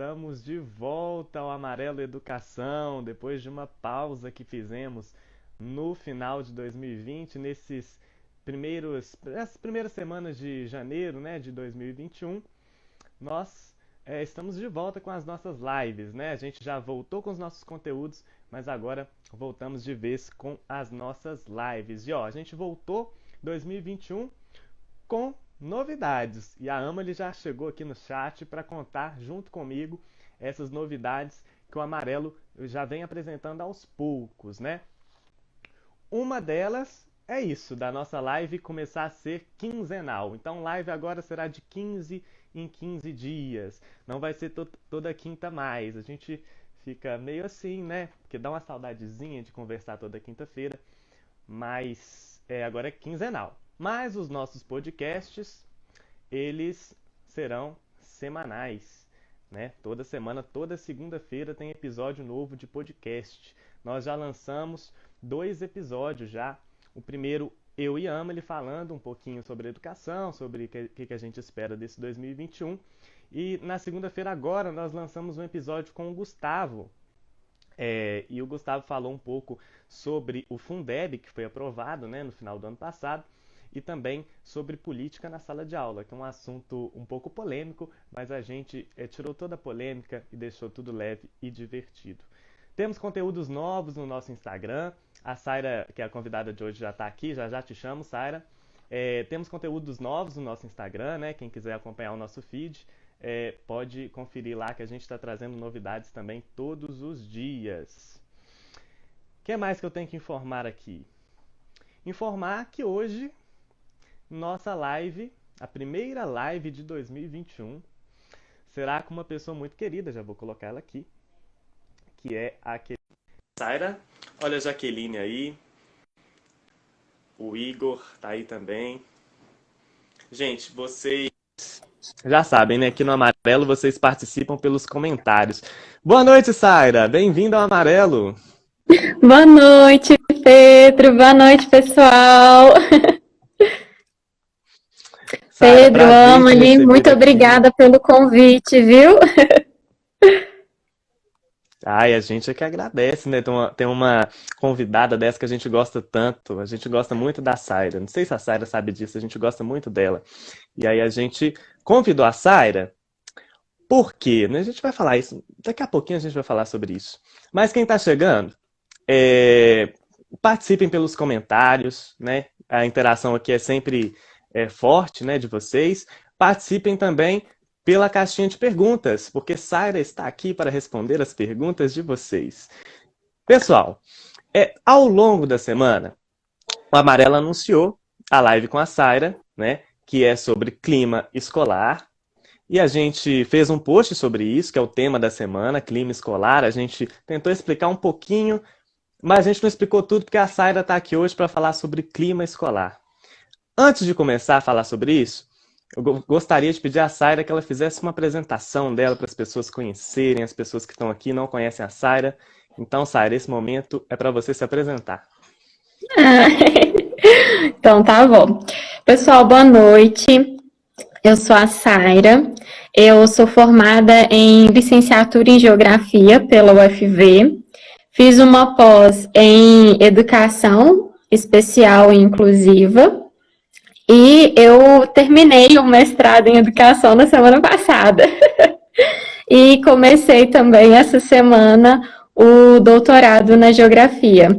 Estamos de volta ao Amarelo Educação, depois de uma pausa que fizemos no final de 2020, essas primeiras semanas de janeiro, né, de 2021. Nós estamos de volta com as nossas lives, né? A gente já voltou com os nossos conteúdos, mas agora voltamos de vez com as nossas lives. E ó, a gente voltou 2021 com novidades. E a Amali já chegou aqui no chat para contar junto comigo essas novidades que o Amarelo já vem apresentando aos poucos, né? Uma delas é isso, da nossa live começar a ser quinzenal. Então, live agora será de 15 em 15 dias. Não vai ser toda quinta mais. A gente fica meio assim, né? Porque dá uma saudadezinha de conversar toda quinta-feira. Mas agora é quinzenal. Mas os nossos podcasts, eles serão semanais, né? Toda semana, toda segunda-feira tem episódio novo de podcast. Nós já lançamos 2 episódios já. O primeiro, eu e Amali falando um pouquinho sobre educação, sobre o que a gente espera desse 2021. E na segunda-feira agora nós lançamos um episódio com o Gustavo. E o Gustavo falou um pouco sobre o Fundeb, que foi aprovado, né, no final do ano passado, e também sobre política na sala de aula, que é um assunto um pouco polêmico, mas a gente tirou toda a polêmica e deixou tudo leve e divertido. Temos conteúdos novos no nosso Instagram. A Saira, que é a convidada de hoje, já está aqui, já te chamo, Saira. Temos conteúdos novos no nosso Instagram, né? Quem quiser acompanhar o nosso feed, pode conferir lá que a gente está trazendo novidades também todos os dias. O que mais que eu tenho que informar aqui? Informar que hoje nossa live, a primeira live de 2021, será com uma pessoa muito querida, já vou colocar ela aqui, que é a Saira. Olha a Jaqueline aí, o Igor tá aí também. Gente, vocês já sabem, né? Aqui no Amarelo vocês participam pelos comentários. Boa noite, Saira! Bem-vindo ao Amarelo! Boa noite, Pedro. Boa noite, pessoal. Saira, Pedro, prazer te Amali, receber muito aqui. obrigada pelo convite, viu? Ai, a gente é que agradece, né? Tem uma convidada dessa que a gente gosta tanto. A gente gosta muito da Saira. Não sei se a Saira sabe disso, a gente gosta muito dela. E aí a gente convidou a Saira, por quê? Né? A gente vai falar isso, daqui a pouquinho a gente vai falar sobre isso. Mas quem tá chegando, participem pelos comentários, né? A interação aqui é sempre forte, né, de vocês. Participem também pela caixinha de perguntas, porque Saira está aqui para responder as perguntas de vocês. Pessoal, ao longo da semana, o Amarelo anunciou a live com a Saira, né, que é sobre clima escolar. E a gente fez um post sobre isso, que é o tema da semana, clima escolar. A gente tentou explicar um pouquinho, mas a gente não explicou tudo porque a Saira está aqui hoje para falar sobre clima escolar. Antes de começar a falar sobre isso, eu gostaria de pedir à Saira que ela fizesse uma apresentação dela para as pessoas conhecerem, as pessoas que estão aqui não conhecem a Saira. Então, Saira, esse momento é para você se apresentar. Então, tá bom. Pessoal, boa noite. Eu sou a Saira. Eu sou formada em licenciatura em Geografia pela UFV. Fiz uma pós em Educação Especial e Inclusiva. E eu terminei o mestrado em Educação na semana passada. E comecei também essa semana o doutorado na Geografia.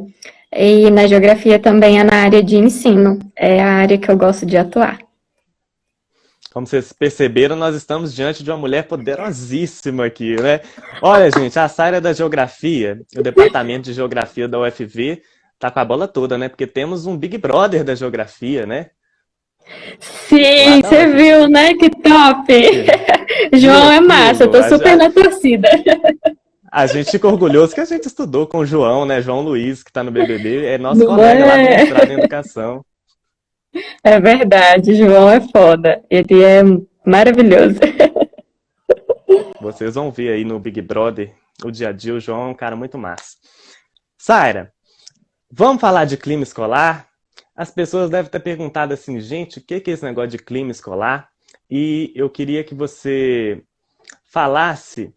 E na Geografia também é na área de ensino. É a área que eu gosto de atuar. Como vocês perceberam, nós estamos diante de uma mulher poderosíssima aqui, né? Olha, gente, a Saira é da Geografia, o Departamento de Geografia da UFV, tá com a bola toda, né? Porque temos um Big Brother da Geografia, né? Lá Sim, da você UFV. viu, né? Que top! João é massa, eu Viu? tô super na torcida. A gente fica orgulhoso que a gente estudou com o João, né? João Luiz, que tá no BBB, é nosso Não colega lá do é? mestrado em Educação. É verdade, João é foda. Ele é maravilhoso. Vocês vão ver aí no Big Brother o dia a dia, o João é um cara muito massa. Saira, vamos falar de clima escolar? As pessoas devem ter perguntado assim, gente, o que é esse negócio de clima escolar? E eu queria que você falasse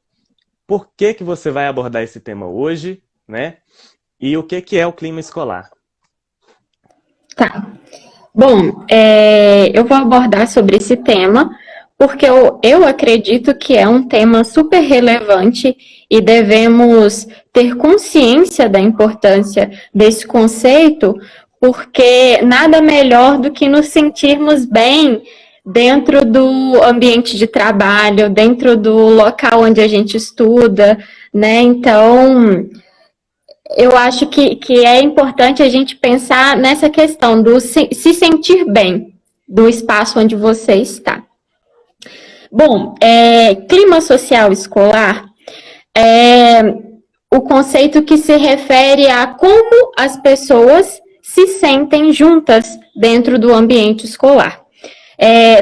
por que que você vai abordar esse tema hoje, né? E o que é o clima escolar? Tá. Bom, eu vou abordar sobre esse tema porque eu acredito que é um tema super relevante e devemos ter consciência da importância desse conceito, porque nada melhor do que nos sentirmos bem dentro do ambiente de trabalho, dentro do local onde a gente estuda, né? Então, eu acho que é importante a gente pensar nessa questão do se sentir bem do espaço onde você está. Bom, clima social escolar é o conceito que se refere a como as pessoas se sentem juntas dentro do ambiente escolar.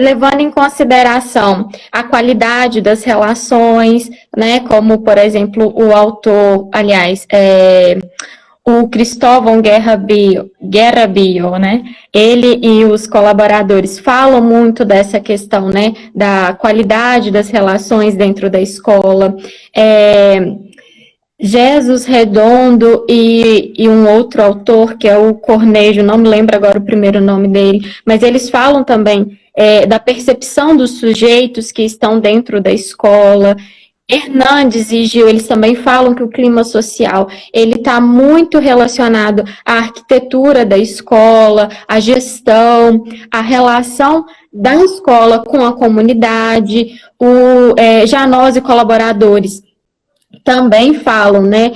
Levando em consideração a qualidade das relações, né, como, por exemplo, o autor, aliás, o Cristóvão Guerra Bio, né, ele e os colaboradores falam muito dessa questão, né, da qualidade das relações dentro da escola, Jesus Redondo e um outro autor, que é o Cornejo, não me lembro agora o primeiro nome dele, mas eles falam também da percepção dos sujeitos que estão dentro da escola. Hernandes e Gil, eles também falam que o clima social, ele está muito relacionado à arquitetura da escola, à gestão, à relação da escola com a comunidade. Já nós e colaboradores também falam, né,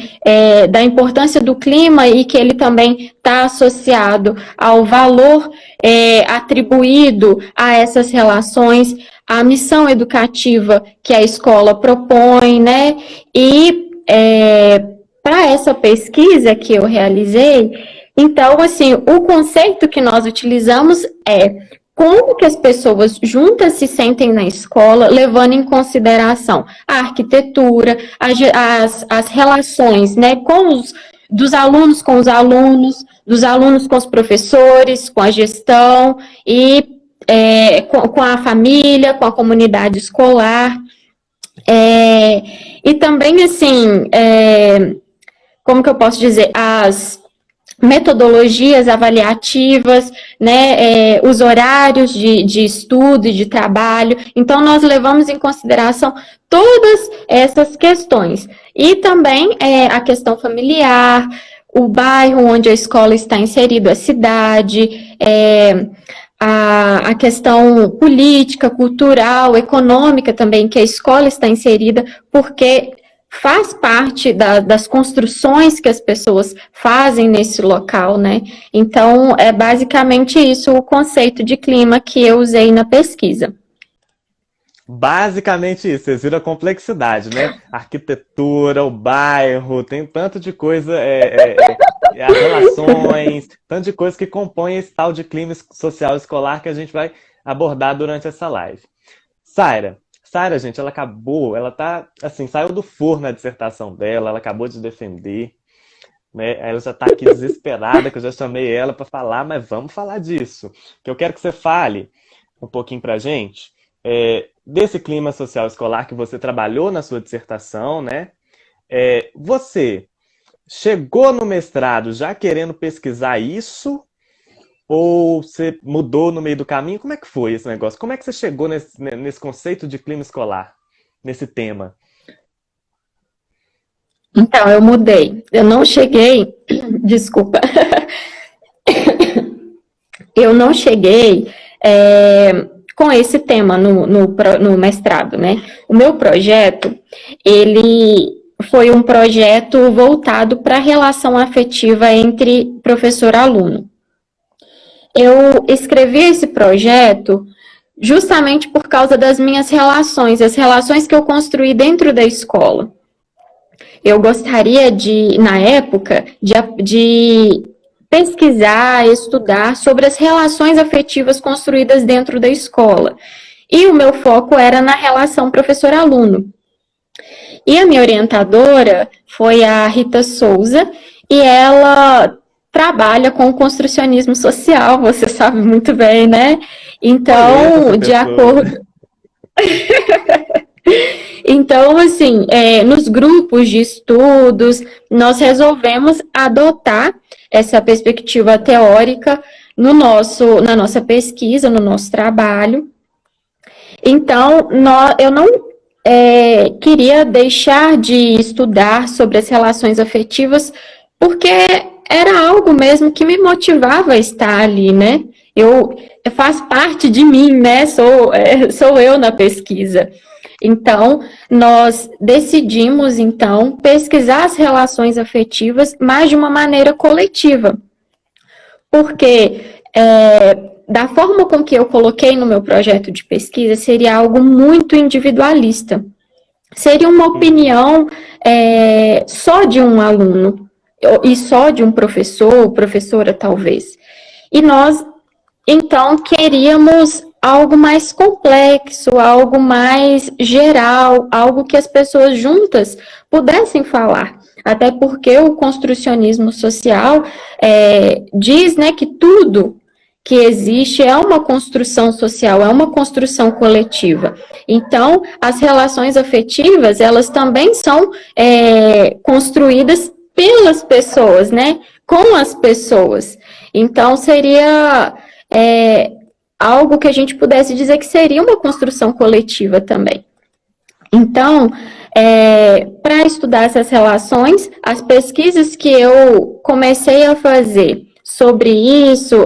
da importância do clima e que ele também está associado ao valor atribuído a essas relações, a missão educativa que a escola propõe, né, e para essa pesquisa que eu realizei, então, assim, o conceito que nós utilizamos é como que as pessoas juntas se sentem na escola, levando em consideração a arquitetura, as relações, né, dos alunos com os alunos, dos alunos com os professores, com a gestão e com a família, com a comunidade escolar. E também, assim, como que eu posso dizer, as metodologias avaliativas, né, os horários de estudo e de trabalho. Então, nós levamos em consideração todas essas questões. E também a questão familiar, o bairro onde a escola está inserida, a cidade, a questão política, cultural, econômica também, que a escola está inserida, porque faz parte das construções que as pessoas fazem nesse local, né? Então, é basicamente isso o conceito de clima que eu usei na pesquisa. Basicamente isso, vocês viram a complexidade, né? Arquitetura, o bairro, tem tanto de coisa, as relações, tanto de coisa que compõe esse tal de clima social escolar que a gente vai abordar durante essa live. Saira, gente, ela tá, assim, saiu do forno a dissertação dela, ela acabou de defender, né? Ela já tá aqui desesperada, que eu já chamei ela para falar, mas vamos falar disso. Que eu quero que você fale um pouquinho pra gente desse clima social escolar que você trabalhou na sua dissertação, né? Você chegou no mestrado já querendo pesquisar isso? Ou você mudou no meio do caminho? Como é que foi esse negócio? Como é que você chegou nesse conceito de clima escolar, nesse tema? Então, eu mudei. Eu não cheguei, desculpa, eu não cheguei com esse tema no mestrado, né? O meu projeto, ele foi um projeto voltado para a relação afetiva entre professor e aluno. Eu escrevi esse projeto justamente por causa das minhas relações, as relações que eu construí dentro da escola. Eu gostaria na época, de pesquisar, estudar sobre as relações afetivas construídas dentro da escola. E o meu foco era na relação professor-aluno. E a minha orientadora foi a Rita Souza, e ela trabalha com o construcionismo social, você sabe muito bem, né? Então, de acordo... Então, assim, nos grupos de estudos, nós resolvemos adotar essa perspectiva teórica na nossa pesquisa, no nosso trabalho. Então, eu não queria deixar de estudar sobre as relações afetivas, porque era algo mesmo que me motivava a estar ali, né? Faz parte de mim, né? Sou eu na pesquisa. Então, nós decidimos, então, pesquisar as relações afetivas, mas de uma maneira coletiva. Porque, da forma com que eu coloquei no meu projeto de pesquisa, seria algo muito individualista. Seria uma opinião só de um aluno, e só de um professor ou professora, talvez. E nós, então, queríamos algo mais complexo, algo mais geral, algo que as pessoas juntas pudessem falar. Até porque o construcionismo social diz, né, que tudo que existe é uma construção social, é uma construção coletiva. Então, as relações afetivas, elas também são construídas pelas pessoas, né, com as pessoas. Então, seria algo que a gente pudesse dizer que seria uma construção coletiva também. Então, para estudar essas relações, as pesquisas que eu comecei a fazer sobre isso,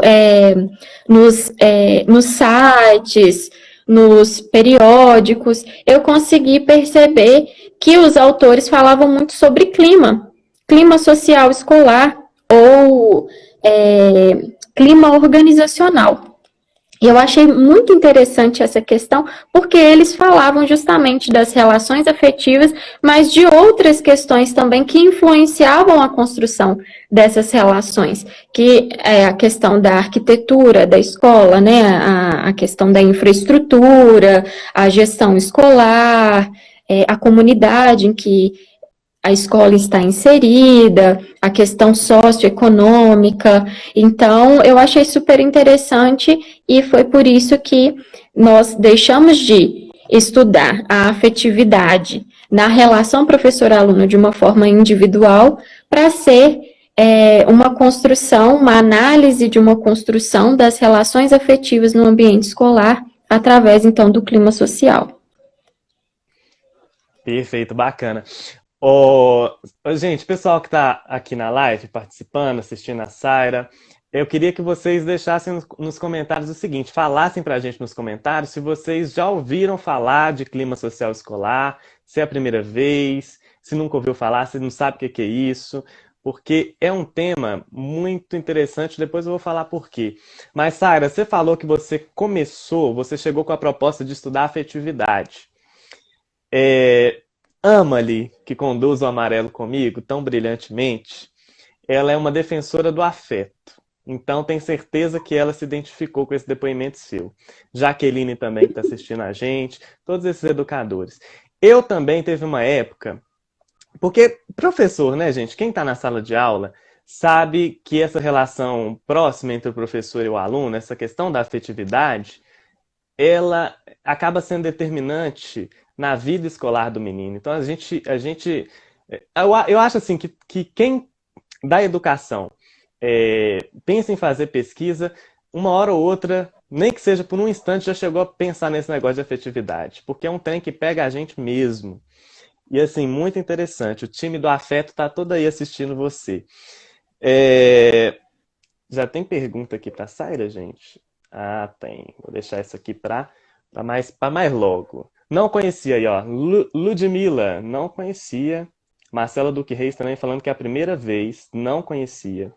nos sites, nos periódicos, eu consegui perceber que os autores falavam muito sobre clima social escolar ou clima organizacional. E eu achei muito interessante essa questão, porque eles falavam justamente das relações afetivas, mas de outras questões também que influenciavam a construção dessas relações, que é a questão da arquitetura da escola, né, a questão da infraestrutura, a gestão escolar, a comunidade em que a escola está inserida, a questão socioeconômica. Então, eu achei super interessante e foi por isso que nós deixamos de estudar a afetividade na relação professor-aluno de uma forma individual para ser uma construção, uma análise de uma construção das relações afetivas no ambiente escolar através, então, do clima social. Perfeito, bacana. Gente, pessoal que está aqui na live, participando, assistindo a Saira, eu queria que vocês deixassem nos comentários o seguinte, falassem para a gente nos comentários se vocês já ouviram falar de clima social escolar, se é a primeira vez, se nunca ouviu falar, se não sabe o que é isso, porque é um tema muito interessante, depois eu vou falar por quê. Mas, Saira, você falou que você chegou com a proposta de estudar afetividade. Amali, que conduz o Amarelo Comigo tão brilhantemente, ela é uma defensora do afeto. Então, tenho certeza que ela se identificou com esse depoimento seu. Jaqueline também, que está assistindo a gente, todos esses educadores. Eu também teve uma época, porque professor, né, gente? Quem está na sala de aula sabe que essa relação próxima entre o professor e o aluno, essa questão da afetividade, ela acaba sendo determinante na vida escolar do menino. Então, eu acho assim que quem da educação pensa em fazer pesquisa, uma hora ou outra, nem que seja por um instante, já chegou a pensar nesse negócio de afetividade, porque é um trem que pega a gente mesmo. E assim, muito interessante, o time do afeto tá todo aí assistindo você. Já tem pergunta aqui para a Saira, gente? Ah, tem. Vou deixar isso aqui para mais logo. Não conhecia aí, ó. Ludmila, não conhecia. Marcela Duque Reis também falando que é a primeira vez, não conhecia.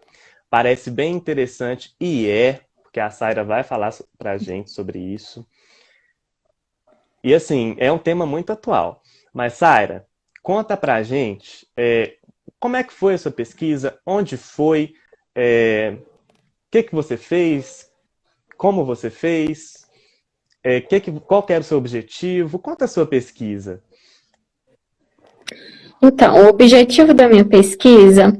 Parece bem interessante e porque a Saira vai falar pra gente sobre isso. E assim, é um tema muito atual. Mas, Saira, conta pra gente como é que foi a sua pesquisa, onde foi, o que você fez, como você fez, qual que era o seu objetivo, conta a sua pesquisa. Então, o objetivo da minha pesquisa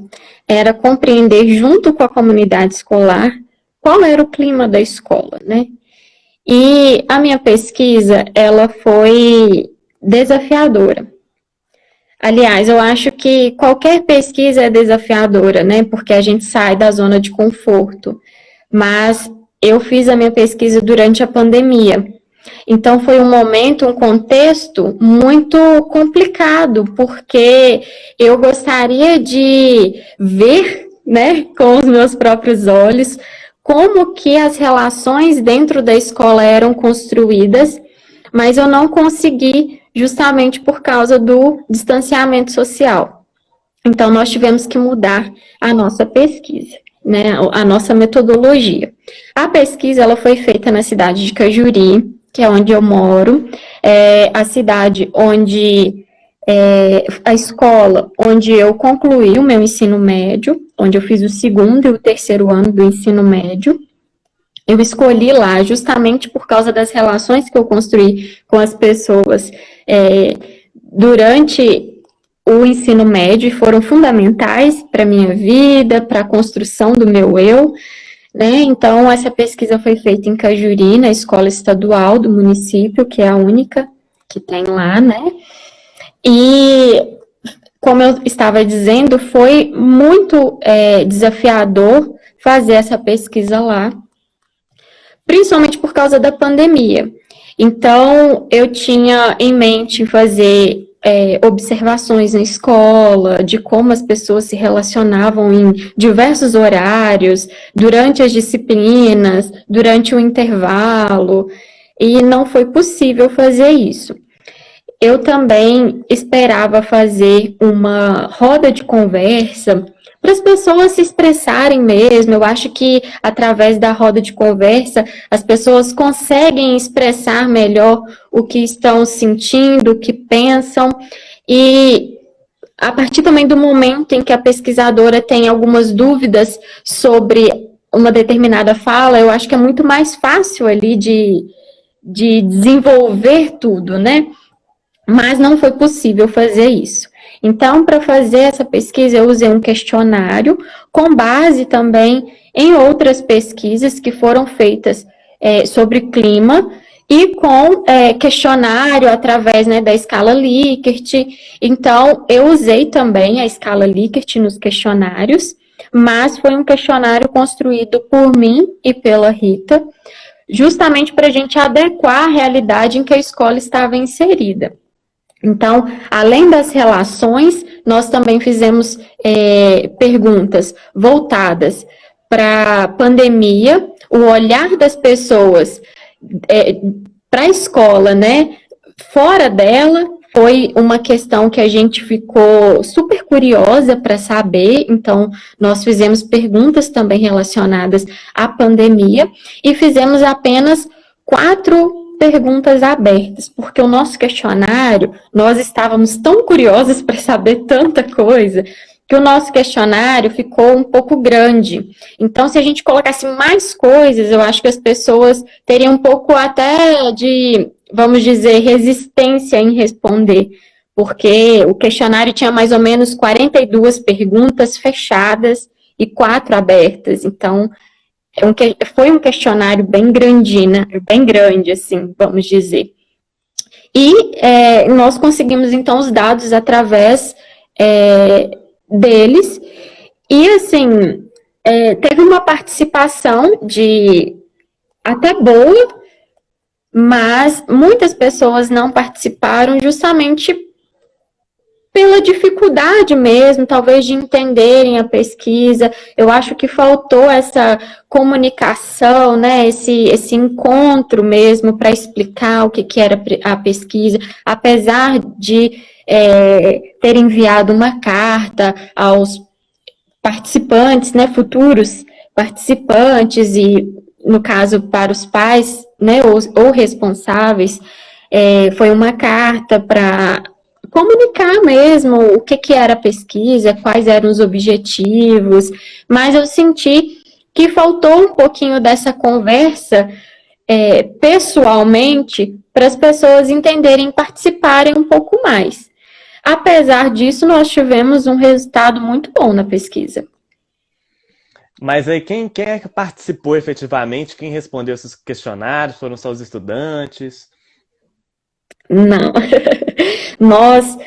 era compreender, junto com a comunidade escolar, qual era o clima da escola, né? E a minha pesquisa, ela foi desafiadora. Aliás, eu acho que qualquer pesquisa é desafiadora, né? Porque a gente sai da zona de conforto. Mas eu fiz a minha pesquisa durante a pandemia. Então, foi um momento, um contexto muito complicado, porque eu gostaria de ver, né, com os meus próprios olhos, como que as relações dentro da escola eram construídas, mas eu não consegui justamente por causa do distanciamento social. Então, nós tivemos que mudar a nossa pesquisa, né, a nossa metodologia. A pesquisa ela foi feita na cidade de Cajuri, que é onde eu moro, a cidade onde a escola onde eu concluí o meu ensino médio, onde eu fiz o segundo e o terceiro ano do ensino médio. Eu escolhi lá justamente por causa das relações que eu construí com as pessoas durante o ensino médio e foram fundamentais para a minha vida, para a construção do meu eu, né? Então, essa pesquisa foi feita em Cajuri, na escola estadual do município, que é a única que tem lá, né? E, como eu estava dizendo, foi muito desafiador fazer essa pesquisa lá, principalmente por causa da pandemia. Então, eu tinha em mente fazer observações na escola, de como as pessoas se relacionavam em diversos horários, durante as disciplinas, durante o intervalo, e não foi possível fazer isso. Eu também esperava fazer uma roda de conversa para as pessoas se expressarem mesmo. Eu acho que através da roda de conversa as pessoas conseguem expressar melhor o que estão sentindo, o que pensam, e a partir também do momento em que a pesquisadora tem algumas dúvidas sobre uma determinada fala, eu acho que é muito mais fácil ali de desenvolver tudo, né? Mas não foi possível fazer isso. Então, para fazer essa pesquisa, eu usei um questionário com base também em outras pesquisas que foram feitas sobre clima e com questionário através, né, da escala Likert. Então, eu usei também a escala Likert nos questionários, mas foi um questionário construído por mim e pela Rita, justamente para a gente adequar a realidade em que a escola estava inserida. Então, além das relações, nós também fizemos perguntas voltadas para a pandemia, o olhar das pessoas para a escola, né? Fora dela, foi uma questão que a gente ficou super curiosa para saber, então nós fizemos perguntas também relacionadas à pandemia e fizemos apenas 4 perguntas abertas, porque o nosso questionário, nós estávamos tão curiosos para saber tanta coisa, que o nosso questionário ficou um pouco grande. Então, se a gente colocasse mais coisas, eu acho que as pessoas teriam um pouco até de, vamos dizer, resistência em responder, porque o questionário tinha mais ou menos 42 perguntas fechadas e 4 abertas. Então, foi um questionário bem grandinho, bem grande, assim, vamos dizer. E nós conseguimos, então, os dados através deles. E, assim, teve uma participação até boa, mas muitas pessoas não participaram justamente pela dificuldade mesmo, talvez de entenderem a pesquisa. Eu acho que faltou essa comunicação, né, esse encontro mesmo para explicar o que era a pesquisa, apesar de ter enviado uma carta aos participantes, né, futuros participantes e, no caso, para os pais, né, ou responsáveis, foi uma carta para comunicar mesmo o que era a pesquisa, quais eram os objetivos, mas eu senti que faltou um pouquinho dessa conversa pessoalmente para as pessoas entenderem e participarem um pouco mais. Apesar disso, nós tivemos um resultado muito bom na pesquisa. Mas aí quem é que participou efetivamente? Quem respondeu esses questionários? Foram só os estudantes? Não. Nós,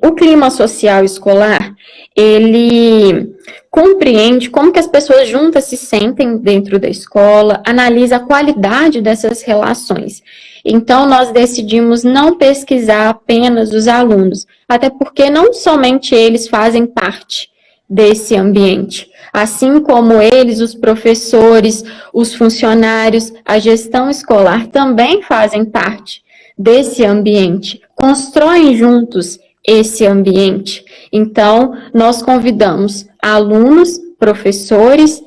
o clima social escolar, ele compreende como que as pessoas juntas se sentem dentro da escola, analisa a qualidade dessas relações. Então, nós decidimos não pesquisar apenas os alunos, até porque não somente eles fazem parte desse ambiente. Assim como eles, os professores, os funcionários, a gestão escolar também fazem parte desse ambiente, constroem juntos esse ambiente. Então, nós convidamos alunos, professores,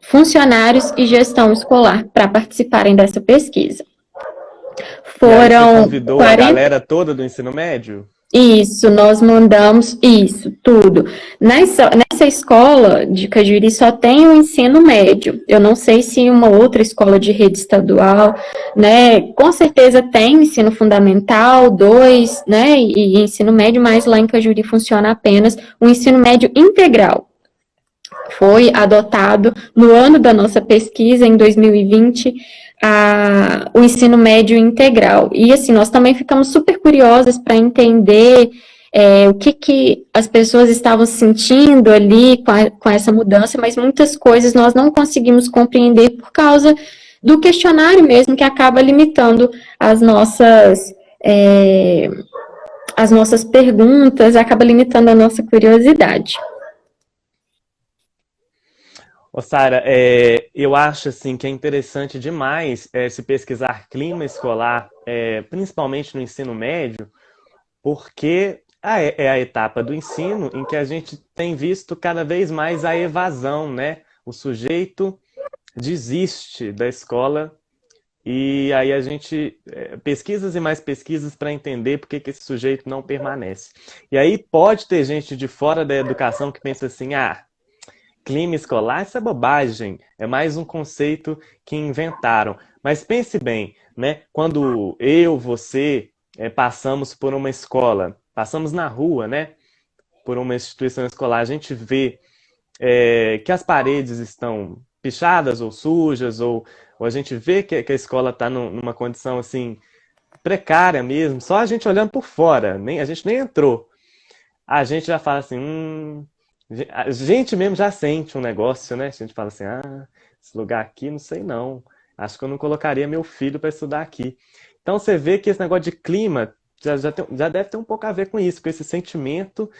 funcionários e gestão escolar para participarem dessa pesquisa. E aí você Foram convidou a 40. galera toda do ensino médio? Isso, nós mandamos isso, tudo. Nessa escola de Cajuíri só tem o ensino médio. Eu não sei se uma outra escola de rede estadual, né? Com certeza tem ensino fundamental, 2, né? E ensino médio, mas lá em Cajuíri funciona apenas o ensino médio integral. Foi adotado no ano da nossa pesquisa, em 2020, o ensino médio integral. E, assim, nós também ficamos super curiosas para entender o que as pessoas estavam sentindo ali com essa mudança, mas muitas coisas nós não conseguimos compreender por causa do questionário mesmo, que acaba limitando as nossas perguntas, acaba limitando a nossa curiosidade. Ô, Sara, eu acho assim que é interessante demais se pesquisar clima escolar, principalmente no ensino médio, porque é a etapa do ensino em que a gente tem visto cada vez mais a evasão, né? O sujeito desiste da escola e aí a gente pesquisas e mais pesquisas para entender por que esse sujeito não permanece. E aí pode ter gente de fora da educação que pensa assim, clima escolar, isso é bobagem, é mais um conceito que inventaram. Mas pense bem, né? Quando você, passamos por uma escola, passamos na rua, né? Por uma instituição escolar, a gente vê que as paredes estão pichadas ou sujas, ou a gente vê que a escola está numa condição assim precária mesmo, só a gente olhando por fora, a gente nem entrou. A gente já fala assim, a gente mesmo já sente um negócio, né? A gente fala assim, esse lugar aqui, não sei não. Acho que eu não colocaria meu filho para estudar aqui. Então você vê que esse negócio de clima já deve ter um pouco a ver com isso, com esse sentimento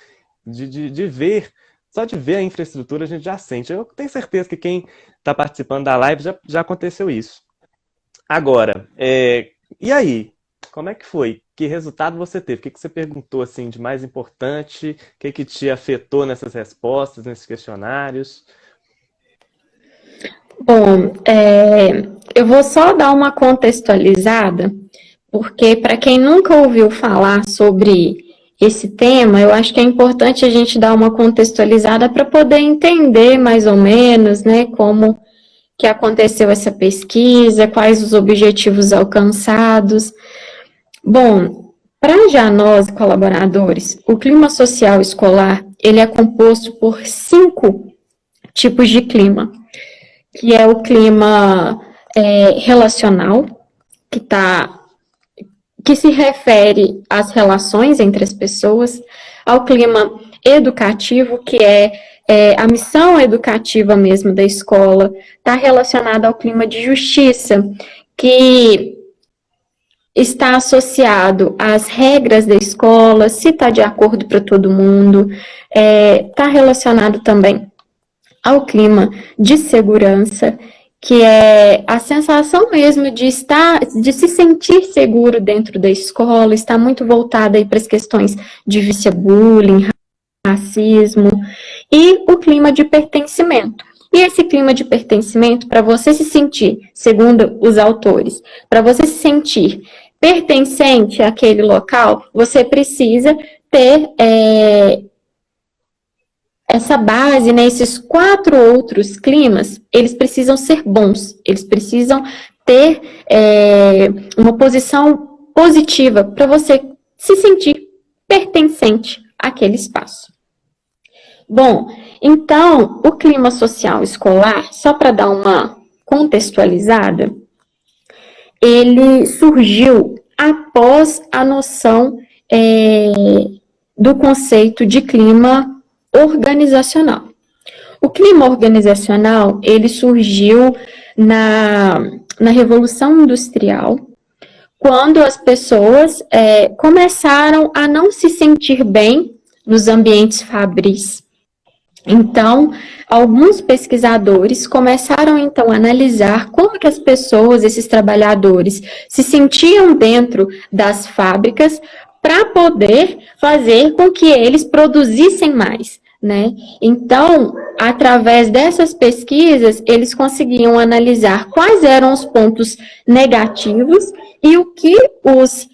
de ver. Só de ver a infraestrutura a gente já sente. Eu tenho certeza que quem está participando da live já aconteceu isso. Agora, e aí? Como é que foi? Que resultado você teve? O que você perguntou assim de mais importante? O que te afetou nessas respostas, nesses questionários? Bom, eu vou só dar uma contextualizada, porque para quem nunca ouviu falar sobre esse tema, eu acho que é importante a gente dar uma contextualizada para poder entender mais ou menos, né, como que aconteceu essa pesquisa, quais os objetivos alcançados. Bom, para já nós, colaboradores, o clima social escolar, ele é composto por 5 tipos de clima, que é o clima relacional, que se refere às relações entre as pessoas, ao clima educativo, que é a missão educativa mesmo da escola, está relacionado ao clima de justiça, que está associado às regras da escola, se está de acordo para todo mundo, está relacionado também ao clima de segurança, que é a sensação mesmo de se sentir seguro dentro da escola, está muito voltada aí para as questões de bullying, racismo, e o clima de pertencimento. E esse clima de pertencimento, para você se sentir, segundo os autores, para você se sentir pertencente àquele local, você precisa ter essa base, né, esses 4 outros climas, eles precisam ser bons, eles precisam ter uma posição positiva para você se sentir pertencente àquele espaço. Bom, então, o clima social escolar, só para dar uma contextualizada, ele surgiu após a noção do conceito de clima organizacional. O clima organizacional, ele surgiu na Revolução Industrial, quando as pessoas começaram a não se sentir bem nos ambientes fabris. Então, alguns pesquisadores começaram, então, a analisar como que as pessoas, esses trabalhadores, se sentiam dentro das fábricas para poder fazer com que eles produzissem mais, né? Então, através dessas pesquisas, eles conseguiam analisar quais eram os pontos negativos e o que os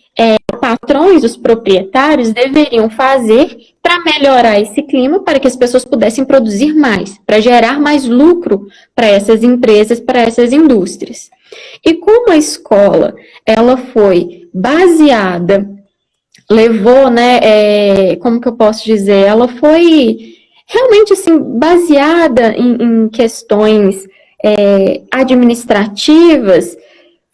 patrões, os proprietários, deveriam fazer para melhorar esse clima, para que as pessoas pudessem produzir mais, para gerar mais lucro para essas empresas, para essas indústrias. E como a escola, ela foi baseada, levou, né, como que eu posso dizer, ela foi realmente, assim, baseada em questões administrativas,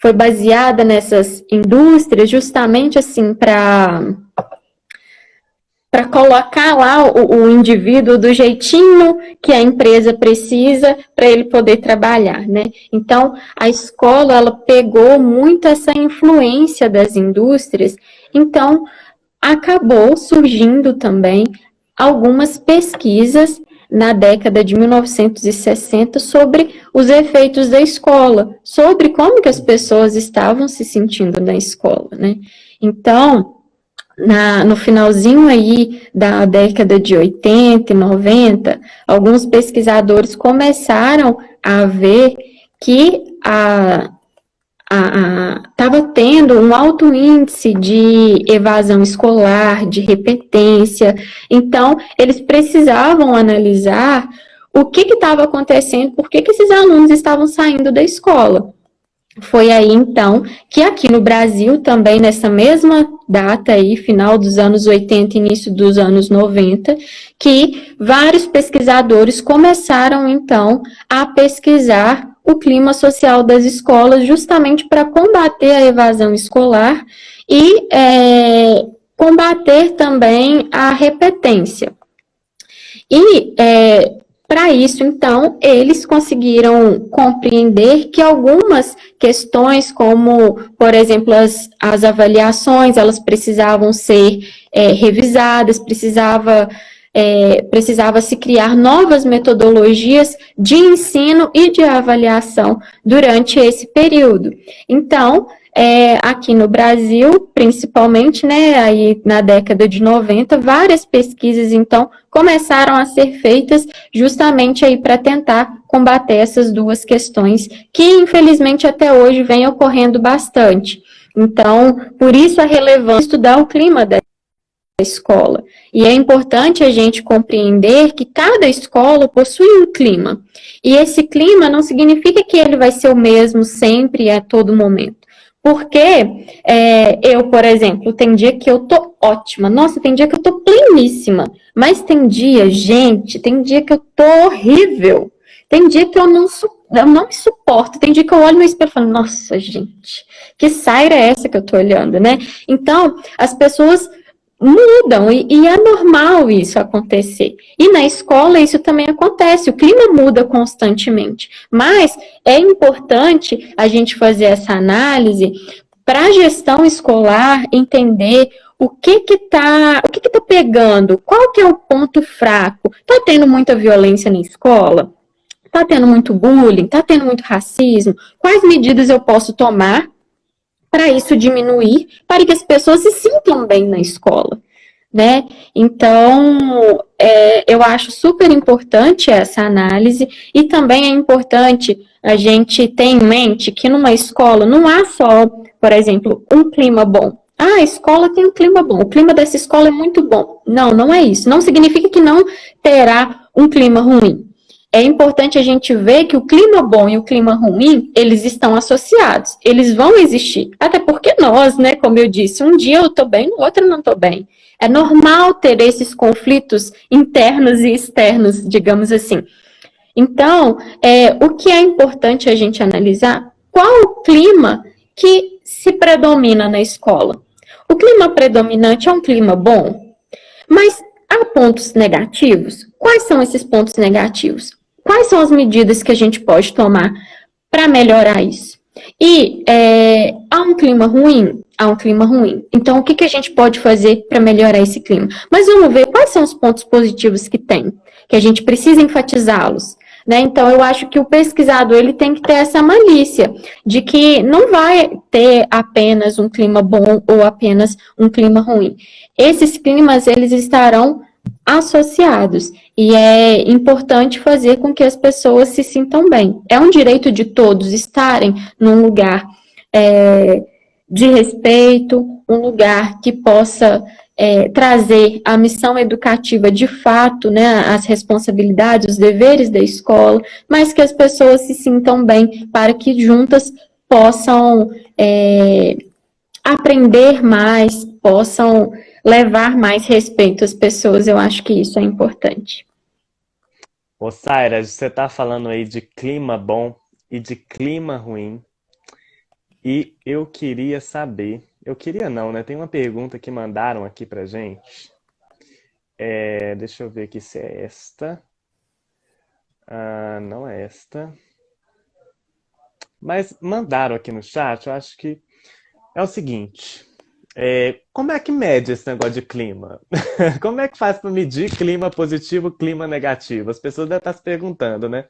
foi baseada nessas indústrias justamente assim para colocar lá o indivíduo do jeitinho que a empresa precisa para ele poder trabalhar, né? Então, a escola, ela pegou muito essa influência das indústrias, então acabou surgindo também algumas pesquisas na década de 1960 sobre os efeitos da escola, sobre como que as pessoas estavam se sentindo na escola, né? Então, no finalzinho aí da década de 80 e 90, alguns pesquisadores começaram a ver que estava tendo um alto índice de evasão escolar, de repetência. Então, eles precisavam analisar o que estava acontecendo, por que esses alunos estavam saindo da escola. Foi aí, então, que aqui no Brasil, também nessa mesma data aí, final dos anos 80, início dos anos 90, que vários pesquisadores começaram, então, a pesquisar o clima social das escolas, justamente para combater a evasão escolar e combater também a repetência. E, para isso, então, eles conseguiram compreender que algumas questões, como, por exemplo, as avaliações, elas precisavam ser revisadas, precisava se criar novas metodologias de ensino e de avaliação durante esse período. Então, aqui no Brasil, principalmente, né, aí na década de 90, várias pesquisas, então, começaram a ser feitas justamente aí para tentar combater essas duas questões, que infelizmente até hoje vem ocorrendo bastante. Então, por isso a relevância de estudar o clima da escola. E é importante a gente compreender que cada escola possui um clima. E esse clima não significa que ele vai ser o mesmo sempre e a todo momento. Porque eu, por exemplo, tem dia que eu tô ótima, nossa, tem dia que eu tô pleníssima, mas tem dia, gente, tem dia que eu tô horrível, tem dia que eu não me suporto, tem dia que eu olho no espelho e falo, nossa, gente, que saira é essa que eu tô olhando, né? Então, as pessoas mudam e é normal isso acontecer. E na escola isso também acontece, o clima muda constantemente. Mas é importante a gente fazer essa análise para a gestão escolar entender o que tá pegando, qual que é o ponto fraco. Tá tendo muita violência na escola? Tá tendo muito bullying? Tá tendo muito racismo? Quais medidas eu posso tomar para isso diminuir, para que as pessoas se sintam bem na escola, né? Então, eu acho super importante essa análise e também é importante a gente ter em mente que numa escola não há só, por exemplo, um clima bom. Ah, a escola tem um clima bom, o clima dessa escola é muito bom. Não, não é isso. Não significa que não terá um clima ruim. É importante a gente ver que o clima bom e o clima ruim, eles estão associados, eles vão existir. Até porque nós, né, como eu disse, um dia eu tô bem, no outro eu não tô bem. É normal ter esses conflitos internos e externos, digamos assim. Então, o que é importante a gente analisar? Qual o clima que se predomina na escola? O clima predominante é um clima bom, mas há pontos negativos? Quais são esses pontos negativos? Quais são as medidas que a gente pode tomar para melhorar isso? E há um clima ruim? Há um clima ruim. Então, o que a gente pode fazer para melhorar esse clima? Mas vamos ver quais são os pontos positivos que tem, que a gente precisa enfatizá-los. Né? Então, eu acho que o pesquisador ele tem que ter essa malícia de que não vai ter apenas um clima bom ou apenas um clima ruim. Esses climas, eles estarão associados e é importante fazer com que as pessoas se sintam bem. É um direito de todos estarem num lugar de respeito, um lugar que possa trazer a missão educativa de fato, né, as responsabilidades, os deveres da escola, mas que as pessoas se sintam bem para que juntas possam aprender mais, possam levar mais respeito às pessoas. Eu acho que isso é importante. Ô, Saira, você está falando aí de clima bom e de clima ruim, e eu queria saber, eu queria não, né? Tem uma pergunta que mandaram aqui pra gente. Deixa eu ver aqui se é esta. Não é esta. Mas mandaram aqui no chat, eu acho que é o seguinte. Como é que mede esse negócio de clima? Como é que faz para medir clima positivo, clima negativo? As pessoas devem estar se perguntando, né?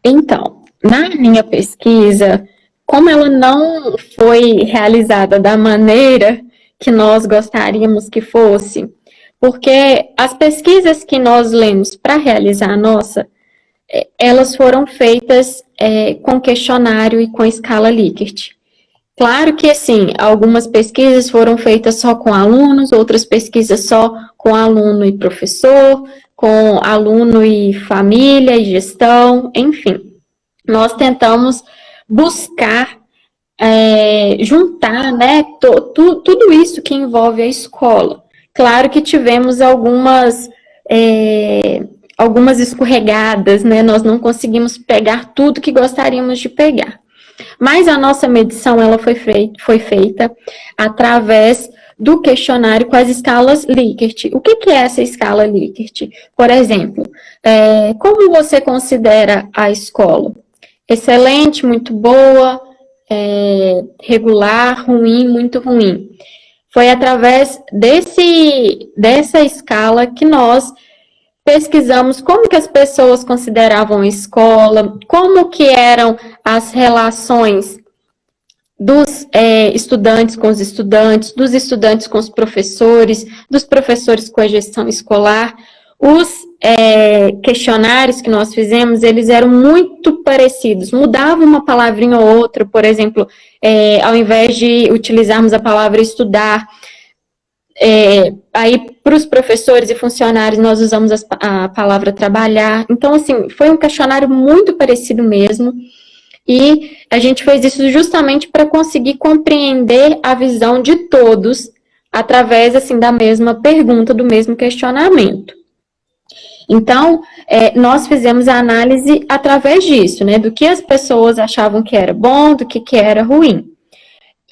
Então, na minha pesquisa, como ela não foi realizada da maneira que nós gostaríamos que fosse, porque as pesquisas que nós lemos para realizar a nossa, elas foram feitas com questionário e com escala Likert. Claro que, assim, algumas pesquisas foram feitas só com alunos, outras pesquisas só com aluno e professor, com aluno e família e gestão, enfim. Nós tentamos buscar juntar, né, tudo isso que envolve a escola. Claro que tivemos algumas escorregadas, né, nós não conseguimos pegar tudo que gostaríamos de pegar. Mas a nossa medição ela foi feita através do questionário com as escalas Likert. O que é essa escala Likert? Por exemplo, como você considera a escola? Excelente, muito boa, regular, ruim, muito ruim. Foi através dessa escala que nós pesquisamos como que as pessoas consideravam a escola, como que eram as relações dos estudantes com os estudantes, dos estudantes com os professores, dos professores com a gestão escolar. Os questionários que nós fizemos, eles eram muito parecidos, mudava uma palavrinha ou outra, por exemplo, ao invés de utilizarmos a palavra estudar, aí para os professores e funcionários nós usamos a palavra trabalhar. Então, assim, foi um questionário muito parecido mesmo, e a gente fez isso justamente para conseguir compreender a visão de todos através, assim, da mesma pergunta, do mesmo questionamento. Então, nós fizemos a análise através disso, né, do que as pessoas achavam que era bom, do que era ruim.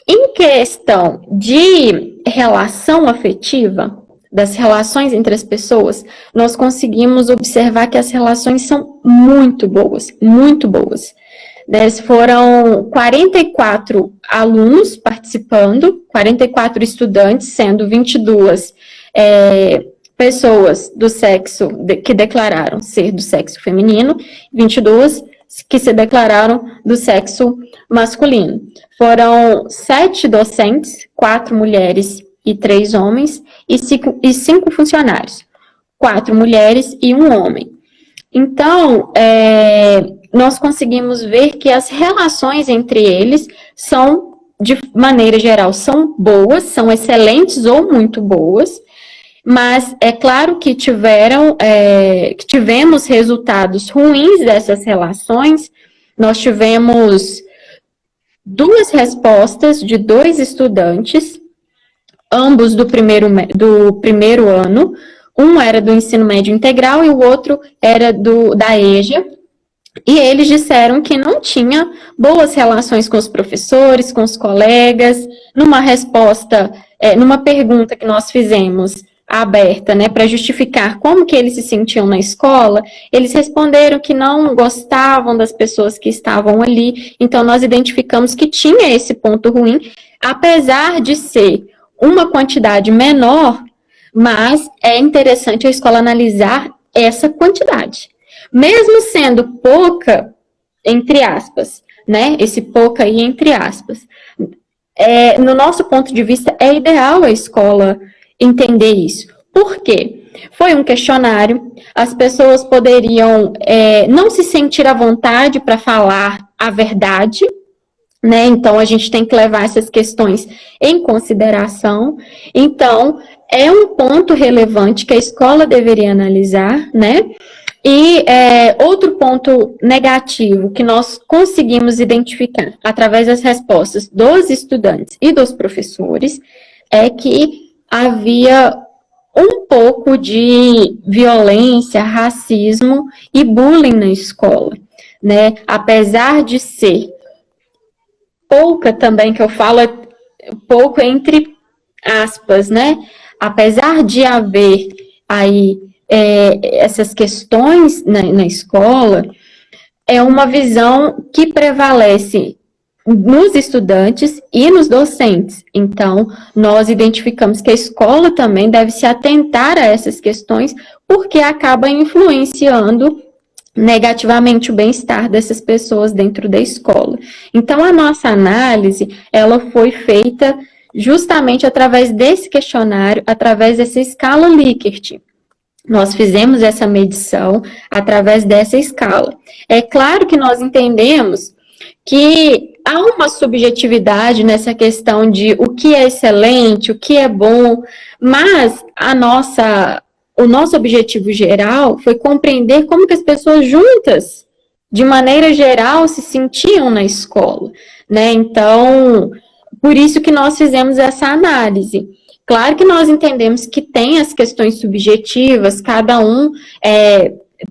Em questão de relação afetiva, das relações entre as pessoas, nós conseguimos observar que as relações são muito boas, muito boas. Foram 44 alunos participando, 44 estudantes, sendo 22 pessoas do sexo, que declararam ser do sexo feminino, 22 que se declararam do sexo masculino. Foram 7 docentes, 4 mulheres e 3 homens, e 5 funcionários, 4 mulheres e 1 homem. Então, nós conseguimos ver que as relações entre eles são, de maneira geral, são boas, são excelentes ou muito boas, mas é claro que tivemos resultados ruins dessas relações. Nós tivemos 2 respostas de 2 estudantes, ambos do primeiro ano. Um era do ensino médio integral e o outro era da EJA. E eles disseram que não tinha boas relações com os professores, com os colegas. Numa resposta, numa pergunta que nós fizemos aberta, né, para justificar como que eles se sentiam na escola, eles responderam que não gostavam das pessoas que estavam ali. Então, nós identificamos que tinha esse ponto ruim, apesar de ser uma quantidade menor, mas é interessante a escola analisar essa quantidade. Mesmo sendo pouca, entre aspas, né? Esse pouca aí, entre aspas. No nosso ponto de vista, é ideal a escola entender isso. Por quê? Foi um questionário, as pessoas poderiam não se sentir à vontade para falar a verdade, né? Então, a gente tem que levar essas questões em consideração. Então, é um ponto relevante que a escola deveria analisar, né? E outro ponto negativo que nós conseguimos identificar através das respostas dos estudantes e dos professores é que havia um pouco de violência, racismo e bullying na escola, né? Apesar de ser pouca também, que eu falo pouco entre aspas, né? Apesar de haver aí essas questões na escola, é uma visão que prevalece nos estudantes e nos docentes. Então, nós identificamos que a escola também deve se atentar a essas questões, porque acaba influenciando negativamente o bem-estar dessas pessoas dentro da escola. Então, a nossa análise, ela foi feita justamente através desse questionário, através dessa escala Likert. Nós fizemos essa medição através dessa escala. É claro que nós entendemos que há uma subjetividade nessa questão de o que é excelente, o que é bom, mas o nosso objetivo geral foi compreender como que as pessoas juntas, de maneira geral, se sentiam na escola, né? Então, por isso que nós fizemos essa análise. Claro que nós entendemos que tem as questões subjetivas, cada um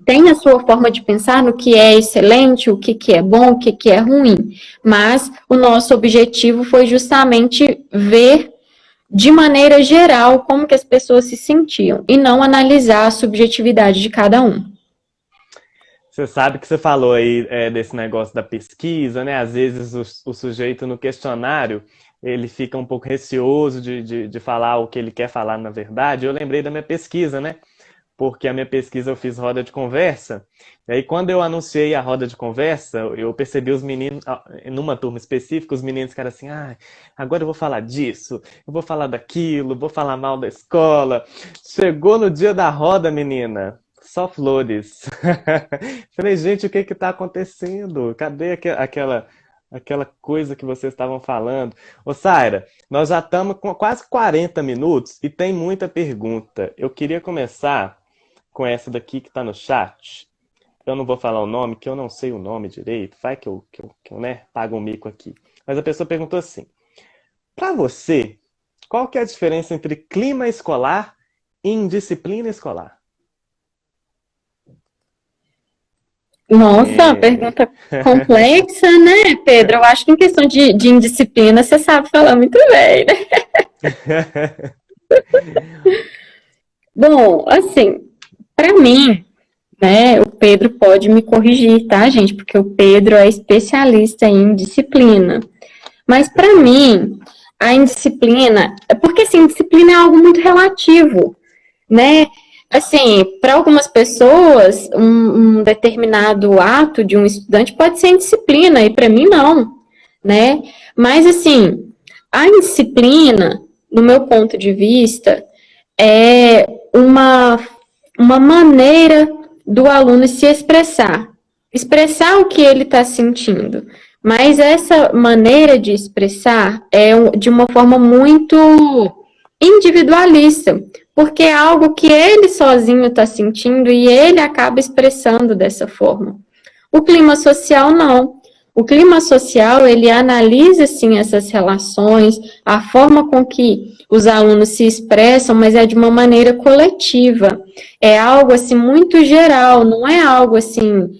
tem a sua forma de pensar no que é excelente, o que é bom, o que é ruim, mas o nosso objetivo foi justamente ver de maneira geral como que as pessoas se sentiam e não analisar a subjetividade de cada um. Você sabe que você falou aí desse negócio da pesquisa, né? Às vezes o sujeito no questionário, ele fica um pouco receoso de falar o que ele quer falar na verdade. Eu lembrei da minha pesquisa, né? Porque a minha pesquisa eu fiz roda de conversa, e aí quando eu anunciei a roda de conversa, eu percebi os meninos, numa turma específica, os meninos ficaram assim, agora eu vou falar disso, eu vou falar daquilo, vou falar mal da escola. Chegou no dia da roda, menina, só flores. Falei, gente, o que que tá acontecendo? Cadê aquela coisa que vocês estavam falando? Ô, Saira, nós já estamos com quase 40 minutos e tem muita pergunta. Eu queria começar com essa daqui que está no chat. Eu não vou falar o nome, que eu não sei o nome direito. Vai que eu né, pago um mico aqui. Mas a pessoa perguntou assim, para você, qual que é a diferença entre clima escolar e indisciplina escolar? Nossa, pergunta complexa, né, Pedro? Eu acho que em questão de indisciplina, você sabe falar muito bem, né? Bom, assim, para mim, né, o Pedro pode me corrigir, tá, gente? Porque o Pedro é especialista em disciplina. Mas para mim, a indisciplina, porque assim, disciplina é algo muito relativo, né? Assim, para algumas pessoas, um determinado ato de um estudante pode ser indisciplina, e para mim não, né? Mas, assim, a indisciplina, no meu ponto de vista, é uma maneira do aluno se expressar o que ele está sentindo. Mas essa maneira de expressar é de uma forma muito individualista, porque é algo que ele sozinho está sentindo e ele acaba expressando dessa forma. O clima social, não. O clima social, ele analisa, sim, essas relações, a forma com que os alunos se expressam, mas é de uma maneira coletiva. É algo, assim, muito geral, não é algo, assim,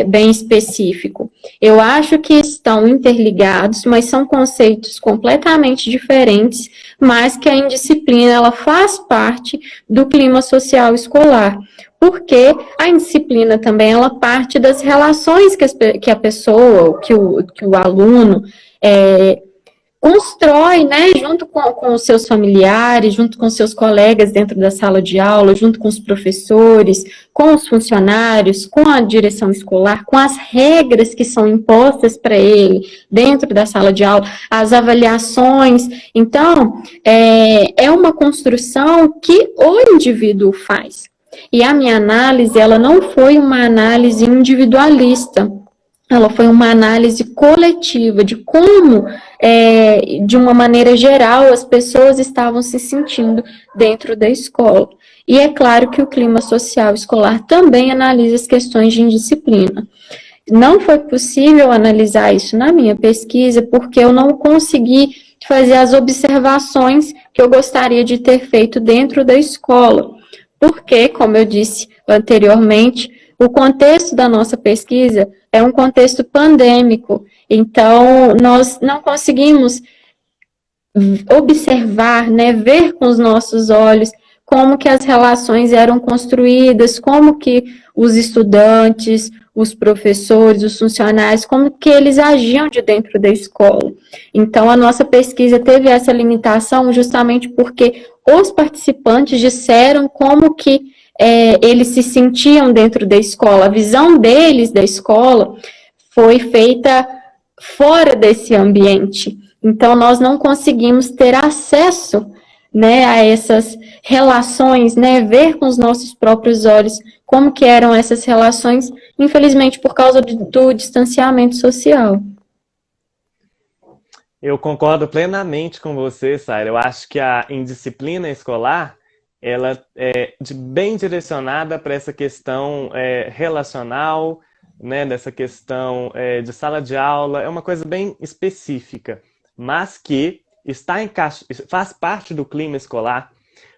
bem específico. Eu acho que estão interligados, mas são conceitos completamente diferentes, mas que a indisciplina ela faz parte do clima social escolar, porque a indisciplina também ela parte das relações que a pessoa, que o aluno constrói, né, junto com os seus familiares, junto com seus colegas dentro da sala de aula, junto com os professores, com os funcionários, com a direção escolar, com as regras que são impostas para ele dentro da sala de aula, as avaliações. Então, é uma construção que o indivíduo faz. E a minha análise, ela não foi uma análise individualista, ela foi uma análise coletiva de como, de uma maneira geral, as pessoas estavam se sentindo dentro da escola. E é claro que o clima social escolar também analisa as questões de indisciplina. Não foi possível analisar isso na minha pesquisa, porque eu não consegui fazer as observações que eu gostaria de ter feito dentro da escola. Porque, como eu disse anteriormente, o contexto da nossa pesquisa é um contexto pandêmico, então nós não conseguimos observar, né, ver com os nossos olhos como que as relações eram construídas, como que os estudantes, os professores, os funcionários, como que eles agiam de dentro da escola. Então, a nossa pesquisa teve essa limitação justamente porque os participantes disseram como que eles se sentiam dentro da escola, a visão deles da escola foi feita fora desse ambiente. Então, nós não conseguimos ter acesso, né, a essas relações, né, ver com os nossos próprios olhos como que eram essas relações, infelizmente, por causa do distanciamento social. Eu concordo plenamente com você, Saira. Eu acho que a indisciplina escolar ela é bem direcionada para essa questão relacional, né, dessa questão de sala de aula, é uma coisa bem específica, mas que faz parte do clima escolar,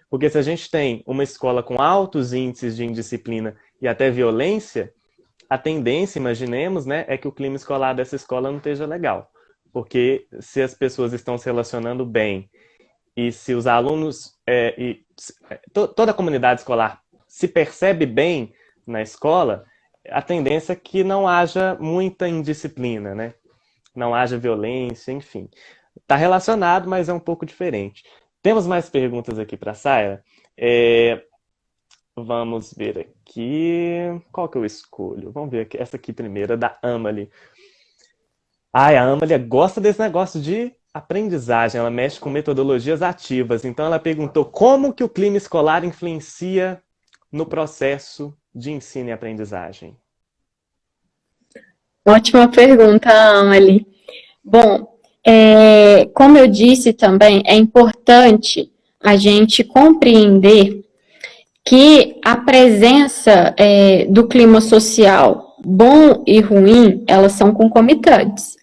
porque se a gente tem uma escola com altos índices de indisciplina e até violência, a tendência, imaginemos, né, é que o clima escolar dessa escola não esteja legal, porque se as pessoas estão se relacionando bem e se os alunos toda a comunidade escolar se percebe bem na escola, a tendência é que não haja muita indisciplina, né? Não haja violência, enfim. Está relacionado, mas é um pouco diferente. Temos mais perguntas aqui para a Saira. Vamos ver aqui. Qual que eu escolho? Vamos ver aqui. Essa aqui primeiro, da Amalie. A Amalie gosta desse negócio de aprendizagem, ela mexe com metodologias ativas. Então ela perguntou como que o clima escolar influencia no processo de ensino e aprendizagem. Ótima pergunta, Amalie. Bom, como eu disse também, é importante a gente compreender que a presença do clima social bom e ruim, elas são concomitantes.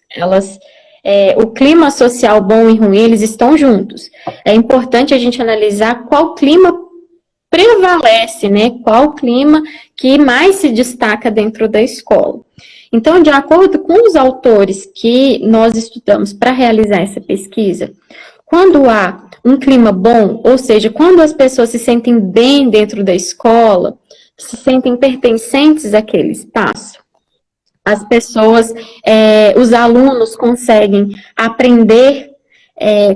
O clima social bom e ruim, eles estão juntos. É importante a gente analisar qual clima prevalece, né? Qual clima que mais se destaca dentro da escola. Então, de acordo com os autores que nós estudamos para realizar essa pesquisa, quando há um clima bom, ou seja, quando as pessoas se sentem bem dentro da escola, se sentem pertencentes àquele espaço, as pessoas, os alunos conseguem aprender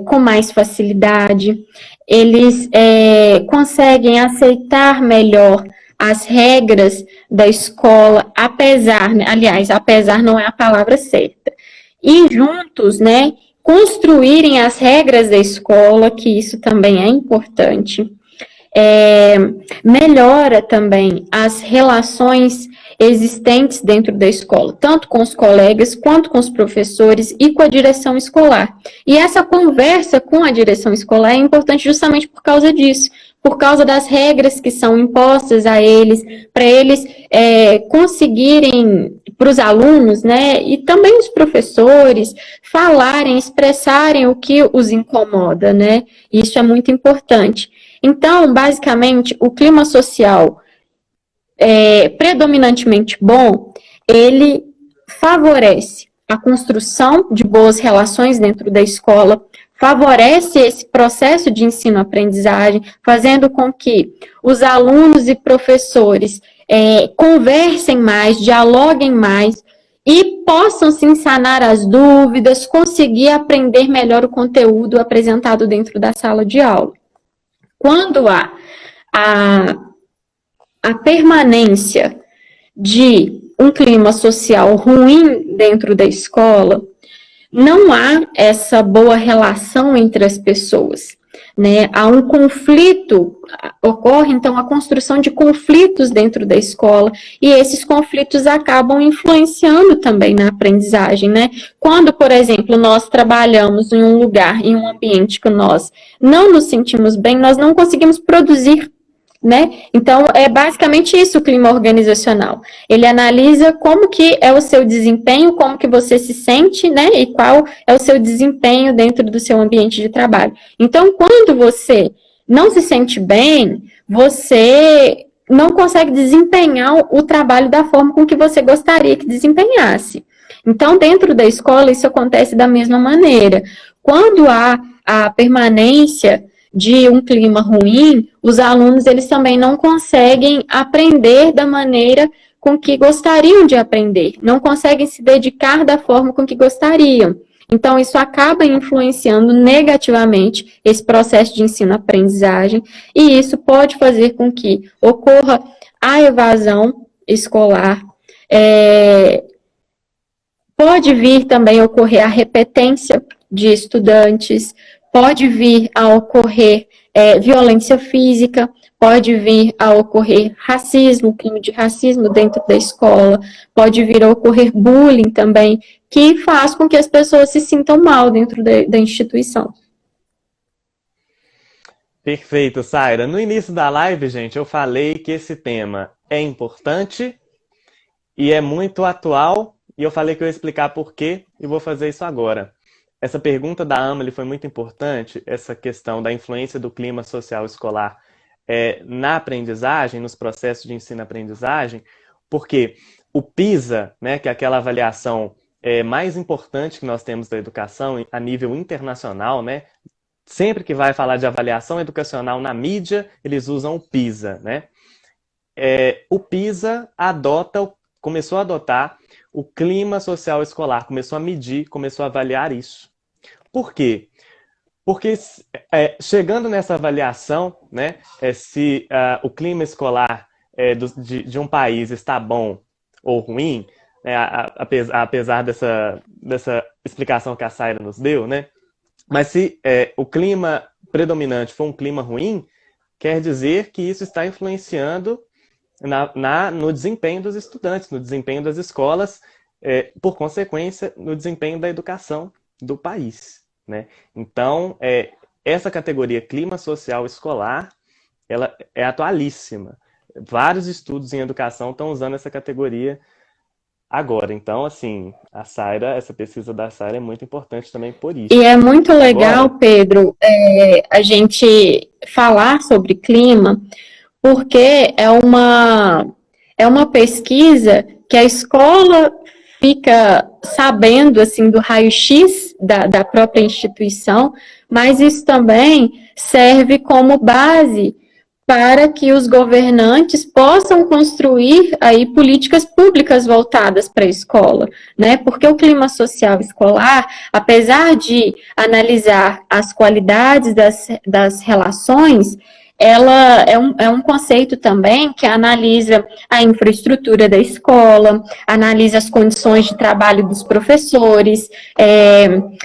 com mais facilidade, eles conseguem aceitar melhor as regras da escola, apesar não é a palavra certa, e juntos, né, construírem as regras da escola, que isso também é importante, melhora também as relações existentes dentro da escola, tanto com os colegas, quanto com os professores e com a direção escolar. E essa conversa com a direção escolar é importante justamente por causa disso, por causa das regras que são impostas a eles, para eles conseguirem, para os alunos, né, e também os professores, falarem, expressarem o que os incomoda, né, isso é muito importante. Então, basicamente, o clima social predominantemente bom, ele favorece a construção de boas relações dentro da escola, favorece esse processo de ensino-aprendizagem, fazendo com que os alunos e professores conversem mais, dialoguem mais e possam se sanar as dúvidas, conseguir aprender melhor o conteúdo apresentado dentro da sala de aula. Quando há a permanência de um clima social ruim dentro da escola, não há essa boa relação entre as pessoas, né? Há um conflito, ocorre então a construção de conflitos dentro da escola, e esses conflitos acabam influenciando também na aprendizagem, né? Quando, por exemplo, nós trabalhamos em um lugar, em um ambiente que nós não nos sentimos bem, nós não conseguimos produzir, né? Então, é basicamente isso o clima organizacional. Ele analisa como que é o seu desempenho, como que você se sente, né? E qual é o seu desempenho dentro do seu ambiente de trabalho. Então, quando você não se sente bem, você não consegue desempenhar o trabalho da forma com que você gostaria que desempenhasse. Então, dentro da escola, isso acontece da mesma maneira. Quando há a permanência de um clima ruim, os alunos eles também não conseguem aprender da maneira com que gostariam de aprender, não conseguem se dedicar da forma com que gostariam. Então, isso acaba influenciando negativamente esse processo de ensino-aprendizagem, e isso pode fazer com que ocorra a evasão escolar, pode vir também a ocorrer a repetência de estudantes, pode vir a ocorrer violência física, pode vir a ocorrer racismo, crime de racismo dentro da escola, pode vir a ocorrer bullying também, que faz com que as pessoas se sintam mal dentro da instituição. Perfeito, Saira. No início da live, gente, eu falei que esse tema é importante e é muito atual, e eu falei que eu ia explicar por quê, e vou fazer isso agora. Essa pergunta da Amelie foi muito importante, essa questão da influência do clima social escolar na aprendizagem, nos processos de ensino-aprendizagem, porque o PISA, né, que é aquela avaliação mais importante que nós temos da educação a nível internacional, né, sempre que vai falar de avaliação educacional na mídia, eles usam o PISA, né? O PISA começou a adotar o clima social escolar, começou a medir, começou a avaliar isso. Por quê? Porque chegando nessa avaliação, né, se o clima escolar de um país está bom ou ruim, né, apesar dessa explicação que a Saira nos deu, né, mas se o clima predominante for um clima ruim, quer dizer que isso está influenciando no desempenho dos estudantes, no desempenho das escolas, por consequência, no desempenho da educação do país, né? Então, essa categoria clima social escolar, ela é atualíssima. Vários estudos em educação estão usando essa categoria agora. Então, assim, essa pesquisa da Saira é muito importante também por isso. E é muito legal, agora, Pedro, a gente falar sobre clima, porque é uma pesquisa que a escola fica sabendo, assim, do raio-x da própria instituição, mas isso também serve como base para que os governantes possam construir aí políticas públicas voltadas para a escola, né? Porque o clima social escolar, apesar de analisar as qualidades das relações, ela é um conceito também que analisa a infraestrutura da escola, analisa as condições de trabalho dos professores,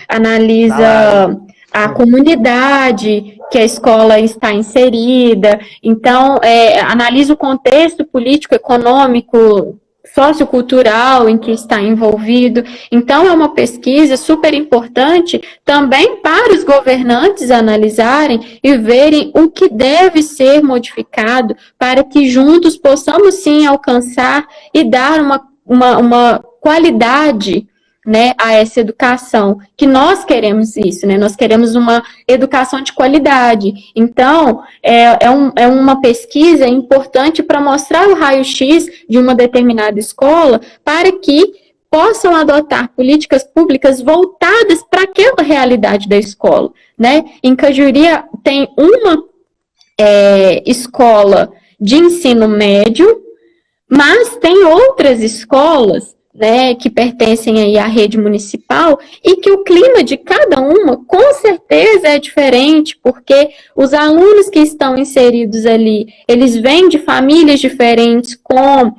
analisa a comunidade que a escola está inserida, então analisa o contexto político, econômico, sociocultural em que está envolvido. Então, é uma pesquisa super importante também para os governantes analisarem e verem o que deve ser modificado para que juntos possamos, sim, alcançar e dar uma qualidade né, a essa educação, que nós queremos isso, né, nós queremos uma educação de qualidade. Então, é uma pesquisa importante para mostrar o raio-x de uma determinada escola, para que possam adotar políticas públicas voltadas para aquela realidade da escola, né. Em Cajuri tem uma escola de ensino médio, mas tem outras escolas, né, que pertencem aí à rede municipal, e que o clima de cada uma, com certeza, é diferente, porque os alunos que estão inseridos ali, eles vêm de famílias diferentes, com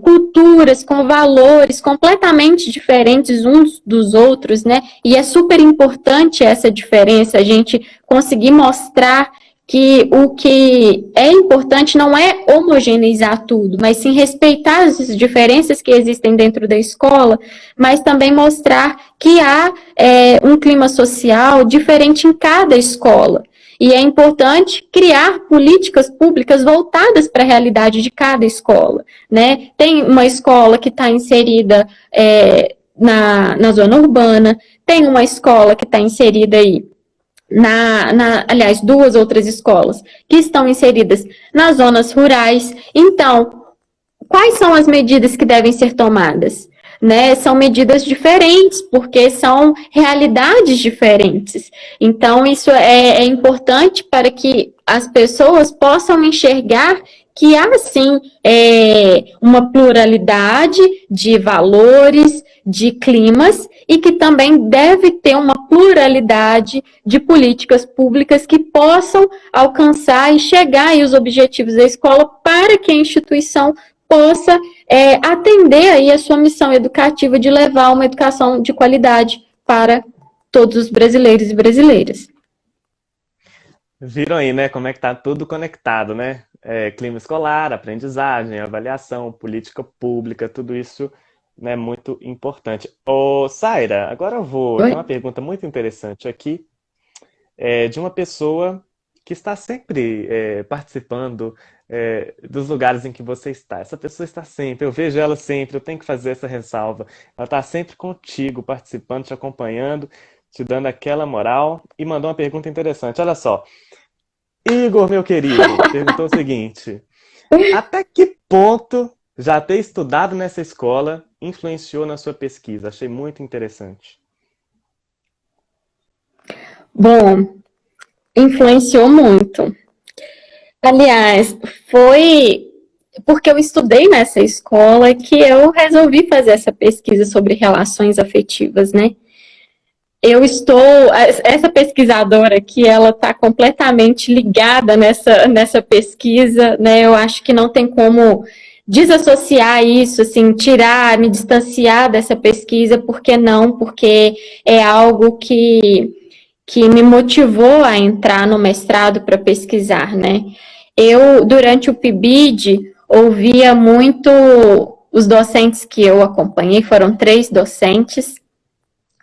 culturas, com valores completamente diferentes uns dos outros, né, e é super importante essa diferença, a gente conseguir mostrar que o que é importante não é homogeneizar tudo, mas sim respeitar as diferenças que existem dentro da escola, mas também mostrar que há um clima social diferente em cada escola. E é importante criar políticas públicas voltadas para a realidade de cada escola, né? Tem uma escola que está inserida na zona urbana, tem uma escola que está inserida aí aliás, duas outras escolas que estão inseridas nas zonas rurais. Então, quais são as medidas que devem ser tomadas? Né? São medidas diferentes, porque são realidades diferentes. Então, isso é importante para que as pessoas possam enxergar que há, sim, uma pluralidade de valores, de climas, e que também deve ter uma pluralidade de políticas públicas que possam alcançar e chegar aos objetivos da escola para que a instituição possa atender aí a sua missão educativa de levar uma educação de qualidade para todos os brasileiros e brasileiras. Viram aí, né, como é que tá tudo conectado, né? Clima escolar, aprendizagem, avaliação, política pública, tudo isso é muito importante. Ô, Saira, agora eu vou ter uma pergunta muito interessante aqui, de uma pessoa que está sempre participando dos lugares em que você está. Essa pessoa está sempre, eu vejo ela sempre, eu tenho que fazer essa ressalva. Ela está sempre contigo, participando, te acompanhando, te dando aquela moral, e mandou uma pergunta interessante. Olha só, Igor, meu querido, perguntou o seguinte: até que ponto já ter estudado nessa escola influenciou na sua pesquisa? Achei muito interessante. Bom, influenciou muito. Aliás, foi porque eu estudei nessa escola que eu resolvi fazer essa pesquisa sobre relações afetivas, né? Essa pesquisadora aqui, ela está completamente ligada nessa pesquisa, né? Eu acho que não tem como desassociar isso, assim, me distanciar dessa pesquisa, porque é algo que me motivou a entrar no mestrado para pesquisar, né? Eu, durante o PIBID, ouvia muito os docentes que eu acompanhei, foram 3 docentes.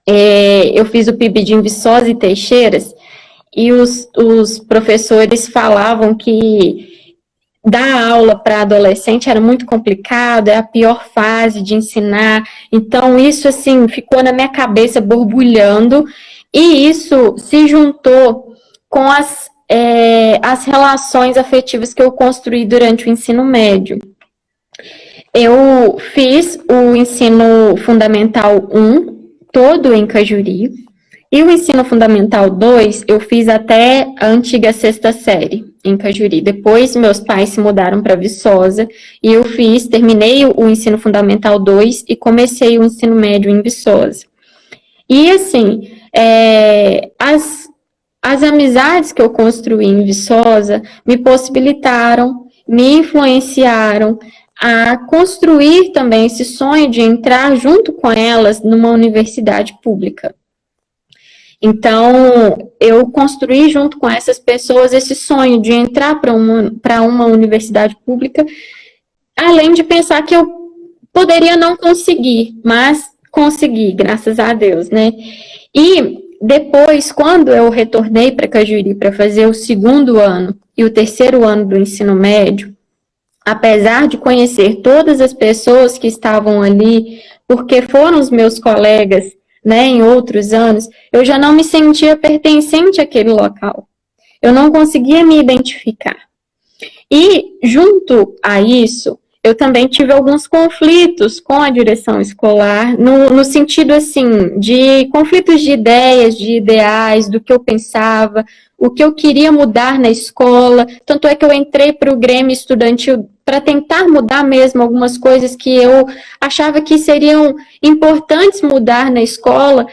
Eu fiz o PIBID em Viçosa e Teixeiras, e os professores falavam que dar aula para adolescente era muito complicado, é a pior fase de ensinar. Então, isso, assim, ficou na minha cabeça borbulhando, e isso se juntou com as relações afetivas que eu construí durante o ensino médio. Eu fiz o ensino fundamental 1, todo em Cajuri, e o ensino fundamental 2, eu fiz até a antiga 6ª série em Cajuri. Depois, meus pais se mudaram para Viçosa, e eu terminei o ensino fundamental 2 e comecei o ensino médio em Viçosa. E, assim, as amizades que eu construí em Viçosa me possibilitaram, me influenciaram a construir também esse sonho de entrar junto com elas numa universidade pública. Então, eu construí junto com essas pessoas esse sonho de entrar para uma universidade pública, além de pensar que eu poderia não conseguir, mas consegui, graças a Deus, né? E depois, quando eu retornei para Cajuri para fazer o 2º ano e o 3º ano do ensino médio, apesar de conhecer todas as pessoas que estavam ali porque foram os meus colegas, né, em outros anos, eu já não me sentia pertencente àquele local. Eu não conseguia me identificar. E, junto a isso, eu também tive alguns conflitos com a direção escolar, no sentido, assim, de conflitos de ideias, de ideais, do que eu pensava, o que eu queria mudar na escola. Tanto é que eu entrei para o Grêmio Estudantil para tentar mudar mesmo algumas coisas que eu achava que seriam importantes mudar na escola,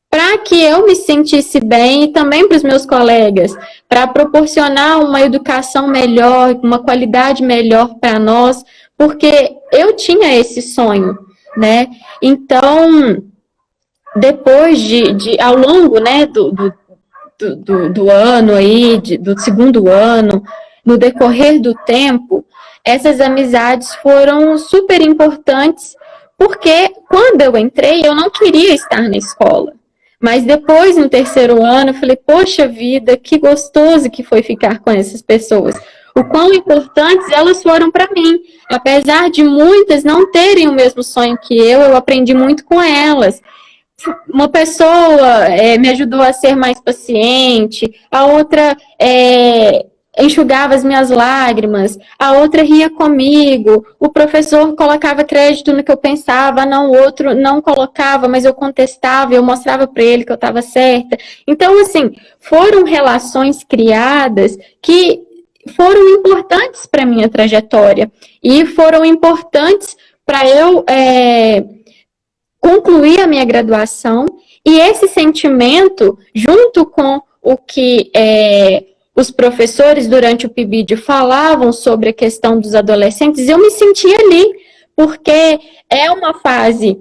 para que eu me sentisse bem e também para os meus colegas, para proporcionar uma educação melhor, uma qualidade melhor para nós, porque eu tinha esse sonho, né? Então, depois ao longo, né, do ano aí, do segundo ano, no decorrer do tempo, essas amizades foram super importantes, porque quando eu entrei, eu não queria estar na escola. Mas depois, no terceiro ano, eu falei, poxa vida, que gostoso que foi ficar com essas pessoas. O quão importantes elas foram para mim. Apesar de muitas não terem o mesmo sonho que eu aprendi muito com elas. Uma pessoa me ajudou a ser mais paciente, a outra enxugava as minhas lágrimas, a outra ria comigo, o professor colocava crédito no que eu pensava, não, o outro não colocava, mas eu contestava, eu mostrava para ele que eu estava certa. Então, assim, foram relações criadas que foram importantes para a minha trajetória e foram importantes para eu concluir a minha graduação, e esse sentimento, junto com o que os professores durante o PIBID falavam sobre a questão dos adolescentes, eu me senti ali, porque é uma fase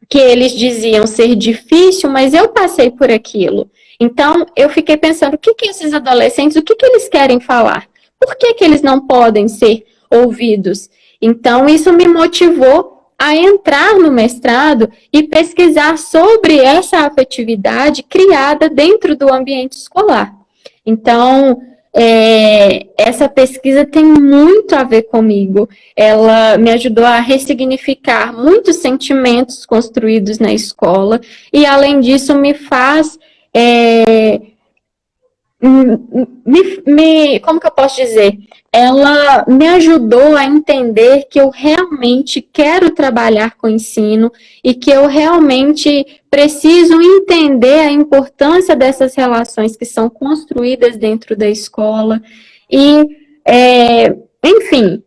que eles diziam ser difícil, mas eu passei por aquilo. Então, eu fiquei pensando, o que esses adolescentes, o que eles querem falar? Por que eles não podem ser ouvidos? Então, isso me motivou a entrar no mestrado e pesquisar sobre essa afetividade criada dentro do ambiente escolar. Então, essa pesquisa tem muito a ver comigo. Ela me ajudou a ressignificar muitos sentimentos construídos na escola e, além disso, me faz como que eu posso dizer? Ela me ajudou a entender que eu realmente quero trabalhar com ensino e que eu realmente preciso entender a importância dessas relações que são construídas dentro da escola. E, enfim,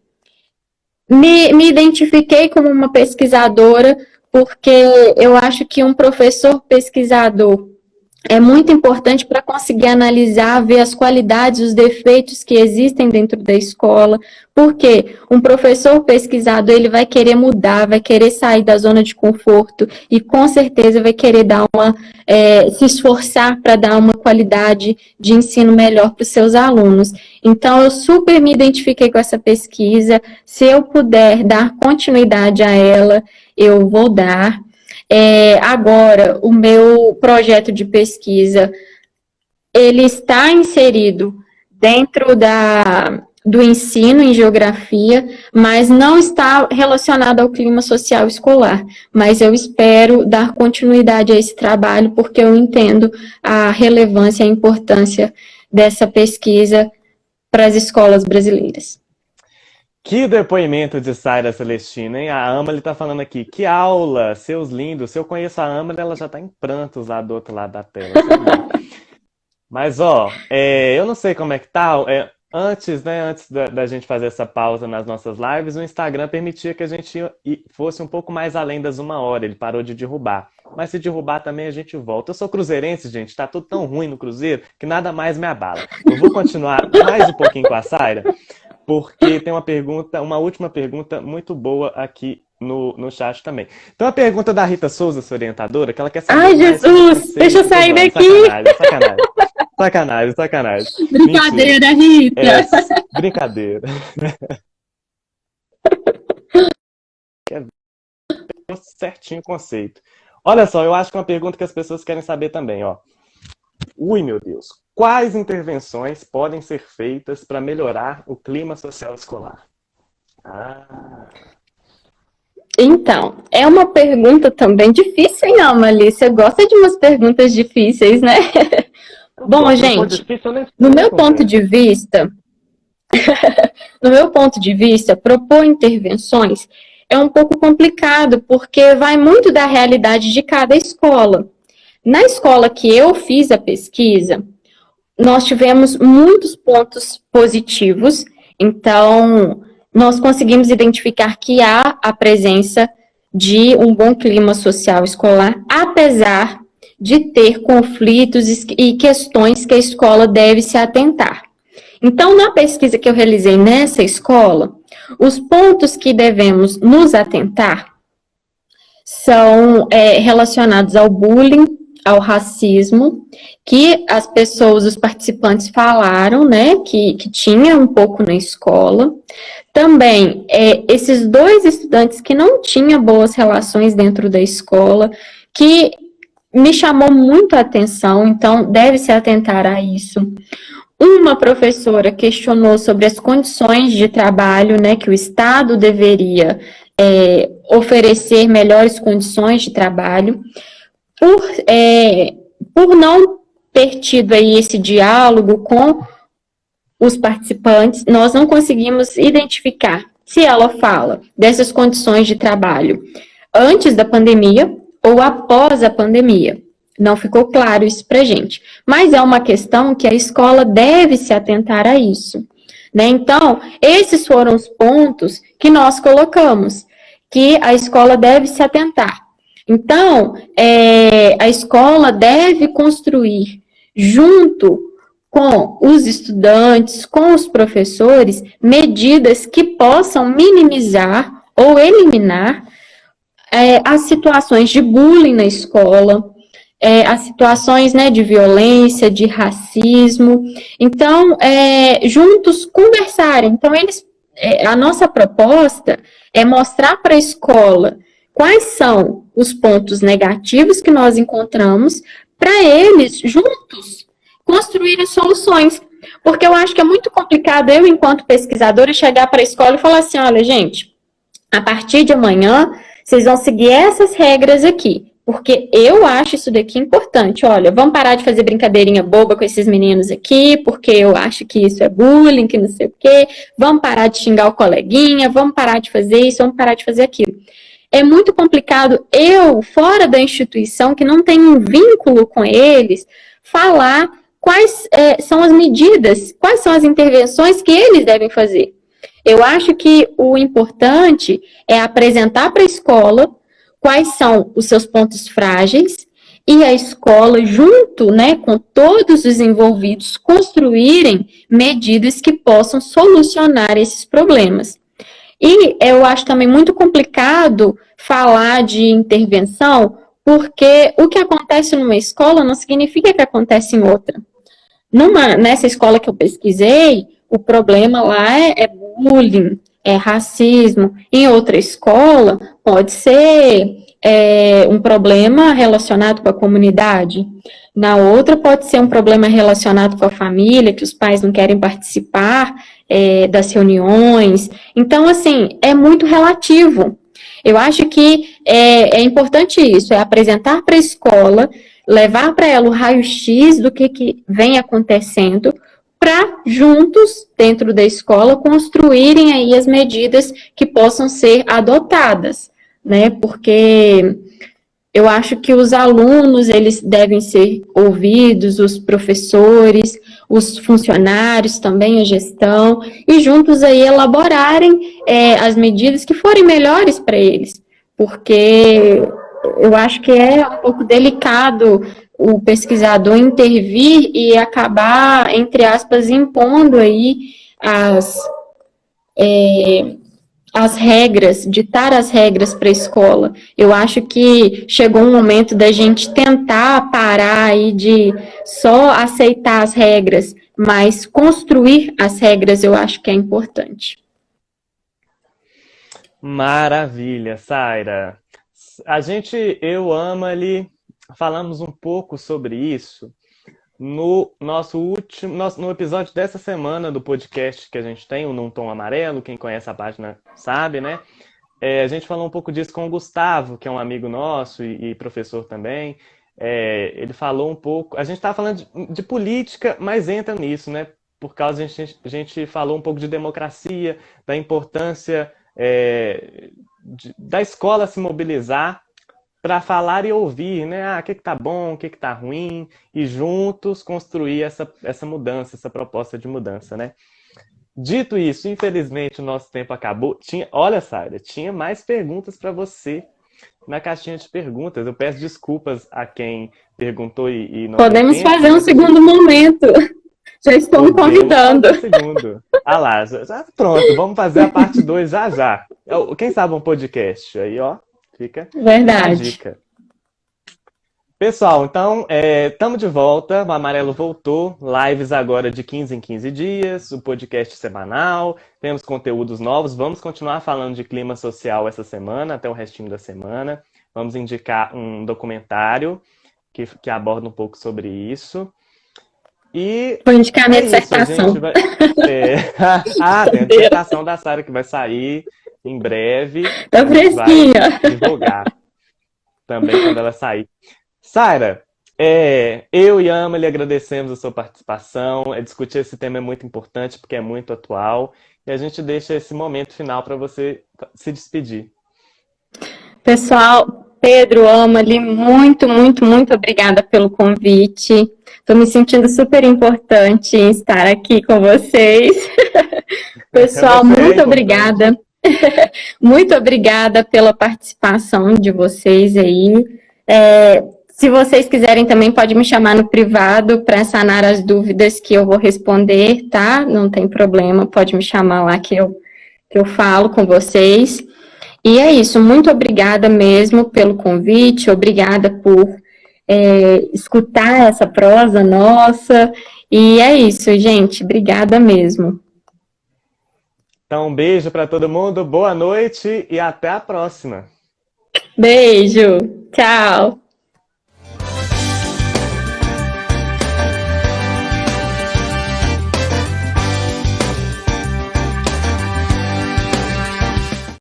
me identifiquei como uma pesquisadora porque eu acho que um professor pesquisador é muito importante para conseguir analisar, ver as qualidades, os defeitos que existem dentro da escola, porque um professor pesquisador, ele vai querer mudar, vai querer sair da zona de conforto e com certeza vai querer se esforçar para dar uma qualidade de ensino melhor para os seus alunos. Então, eu super me identifiquei com essa pesquisa, se eu puder dar continuidade a ela, eu vou dar. Agora, o meu projeto de pesquisa, ele está inserido dentro do ensino em geografia, mas não está relacionado ao clima social escolar. Mas eu espero dar continuidade a esse trabalho, porque eu entendo a relevância e a importância dessa pesquisa para as escolas brasileiras. Que depoimento de Saira Celestina, hein? A Amali tá falando aqui. Que aula, seus lindos. Se eu conheço a Amali, ela já tá em prantos lá do outro lado da tela. Mas, eu não sei como é que tá. Antes da gente fazer essa pausa nas nossas lives, o Instagram permitia que a gente fosse um pouco mais além das 1 hora. Ele parou de derrubar. Mas se derrubar também a gente volta. Eu sou cruzeirense, gente. Tá tudo tão ruim no Cruzeiro que nada mais me abala. Eu vou continuar mais um pouquinho com a Saira, porque tem uma última pergunta muito boa aqui no chat também. Então a pergunta da Rita Souza, sua orientadora, que ela quer saber. Ai, Jesus! Deixa eu sair daqui! Sacanagem. Brincadeira, Rita! Brincadeira. Certinho o conceito. Olha só, eu acho que é uma pergunta que as pessoas querem saber também, ó. Ui, meu Deus. Quais intervenções podem ser feitas para melhorar o clima social escolar? Então, é uma pergunta também difícil, hein, Amalie? Você gosta de umas perguntas difíceis, né? Eu Bom, gosto, se não for gente, difícil, eu nem, no eu nem meu ponto de converso. vista, no meu ponto de vista, propor intervenções é um pouco complicado, porque vai muito da realidade de cada escola. Na escola que eu fiz a pesquisa, nós tivemos muitos pontos positivos, então nós conseguimos identificar que há a presença de um bom clima social escolar, apesar de ter conflitos e questões que a escola deve se atentar. Então, na pesquisa que eu realizei nessa escola, os pontos que devemos nos atentar são relacionados ao bullying, ao racismo, que as pessoas, os participantes falaram, né, que tinha um pouco na escola. Também, esses dois estudantes que não tinham boas relações dentro da escola, que me chamou muito a atenção, então deve se atentar a isso. Uma professora questionou sobre as condições de trabalho, né, que o Estado deveria oferecer melhores condições de trabalho, por, por não ter tido aí esse diálogo com os participantes, nós não conseguimos identificar se ela fala dessas condições de trabalho antes da pandemia ou após a pandemia. Não ficou claro isso para a gente. Mas é uma questão que a escola deve se atentar a isso. Né? Então, esses foram os pontos que nós colocamos, que a escola deve se atentar. Então, a escola deve construir, junto com os estudantes, com os professores, medidas que possam minimizar ou eliminar as situações de bullying na escola, as situações, né, de violência, de racismo. Então, juntos conversarem. Então, a nossa proposta é mostrar para a escola quais são os pontos negativos que nós encontramos, para eles, juntos, construírem soluções. Porque eu acho que é muito complicado eu, enquanto pesquisadora, chegar para a escola e falar assim, olha, gente, a partir de amanhã, vocês vão seguir essas regras aqui, porque eu acho isso daqui importante. Olha, vamos parar de fazer brincadeirinha boba com esses meninos aqui, porque eu acho que isso é bullying, que não sei o quê. Vamos parar de xingar o coleguinha, vamos parar de fazer isso, vamos parar de fazer aquilo. É muito complicado eu, fora da instituição, que não tem um vínculo com eles, falar quais são as medidas, quais são as intervenções que eles devem fazer. Eu acho que o importante é apresentar para a escola quais são os seus pontos frágeis e a escola, junto, né, com todos os envolvidos, construírem medidas que possam solucionar esses problemas. E eu acho também muito complicado falar de intervenção, porque o que acontece numa escola não significa que acontece em outra. Nessa escola que eu pesquisei, o problema lá é bullying, é racismo. Em outra escola, pode ser um problema relacionado com a comunidade. Na outra, pode ser um problema relacionado com a família, que os pais não querem participar das reuniões. Então, assim, é muito relativo. Eu acho que é importante isso, é apresentar para a escola, levar para ela o raio-x do que vem acontecendo, para juntos, dentro da escola, construírem aí as medidas que possam ser adotadas, né? Porque eu acho que os alunos, eles devem ser ouvidos, os professores, os funcionários também, a gestão, e juntos aí elaborarem as medidas que forem melhores para eles, porque eu acho que é um pouco delicado o pesquisador intervir e acabar, entre aspas, impondo aí as regras, ditar as regras para a escola. Eu acho que chegou um momento da gente tentar parar aí de só aceitar as regras, mas construir as regras eu acho que é importante. Maravilha, Saira. Eu, Amali, falamos um pouco sobre isso no no episódio dessa semana do podcast que a gente tem, o Num Tom Amarelo, quem conhece a página sabe, né? a gente falou um pouco disso com o Gustavo, que é um amigo nosso e professor também. Ele falou um pouco. A gente estava falando de política, mas entra nisso, né? Por causa a gente falou um pouco de democracia, da importância da escola se mobilizar para falar e ouvir, né? Ah, o que tá bom, o que tá ruim, e juntos construir essa mudança, essa proposta de mudança, né? Dito isso, infelizmente o nosso tempo acabou. Olha, Saira, tinha mais perguntas para você na caixinha de perguntas. Eu peço desculpas a quem perguntou e não deu Podemos tempo, fazer um mas segundo momento. Já estou me podemos convidando. fazer um segundo. Ah lá, pronto, vamos fazer a parte 2 já já. Quem sabe um podcast? Aí, ó, fica a Verdade. dica. Pessoal, então, estamos de volta, o Amarelo voltou, lives agora de 15 em 15 dias, o podcast semanal, temos conteúdos novos, vamos continuar falando de clima social essa semana, até o restinho da semana, vamos indicar um documentário que aborda um pouco sobre isso. E vou indicar a minha dissertação. dissertação. A gente vai... tem a dissertação da Saira que vai sair em breve, Tá a gente vai fresquinha. divulgar também quando ela sair. Saira, eu e a Ama lhe agradecemos a sua participação. Discutir esse tema é muito importante porque é muito atual. E a gente deixa esse momento final para você se despedir. Pessoal, Pedro, Ama-lhe, muito, muito, muito obrigada pelo convite. Estou me sentindo super importante em estar aqui com vocês. Pessoal, muito obrigada. Muito obrigada pela participação de vocês aí. Se vocês quiserem também, pode me chamar no privado para sanar as dúvidas que eu vou responder, tá? Não tem problema, pode me chamar lá que eu falo com vocês. E é isso, muito obrigada mesmo pelo convite, obrigada por escutar essa prosa nossa. E é isso, gente, obrigada mesmo. Então, um beijo para todo mundo, boa noite e até a próxima. Beijo, tchau.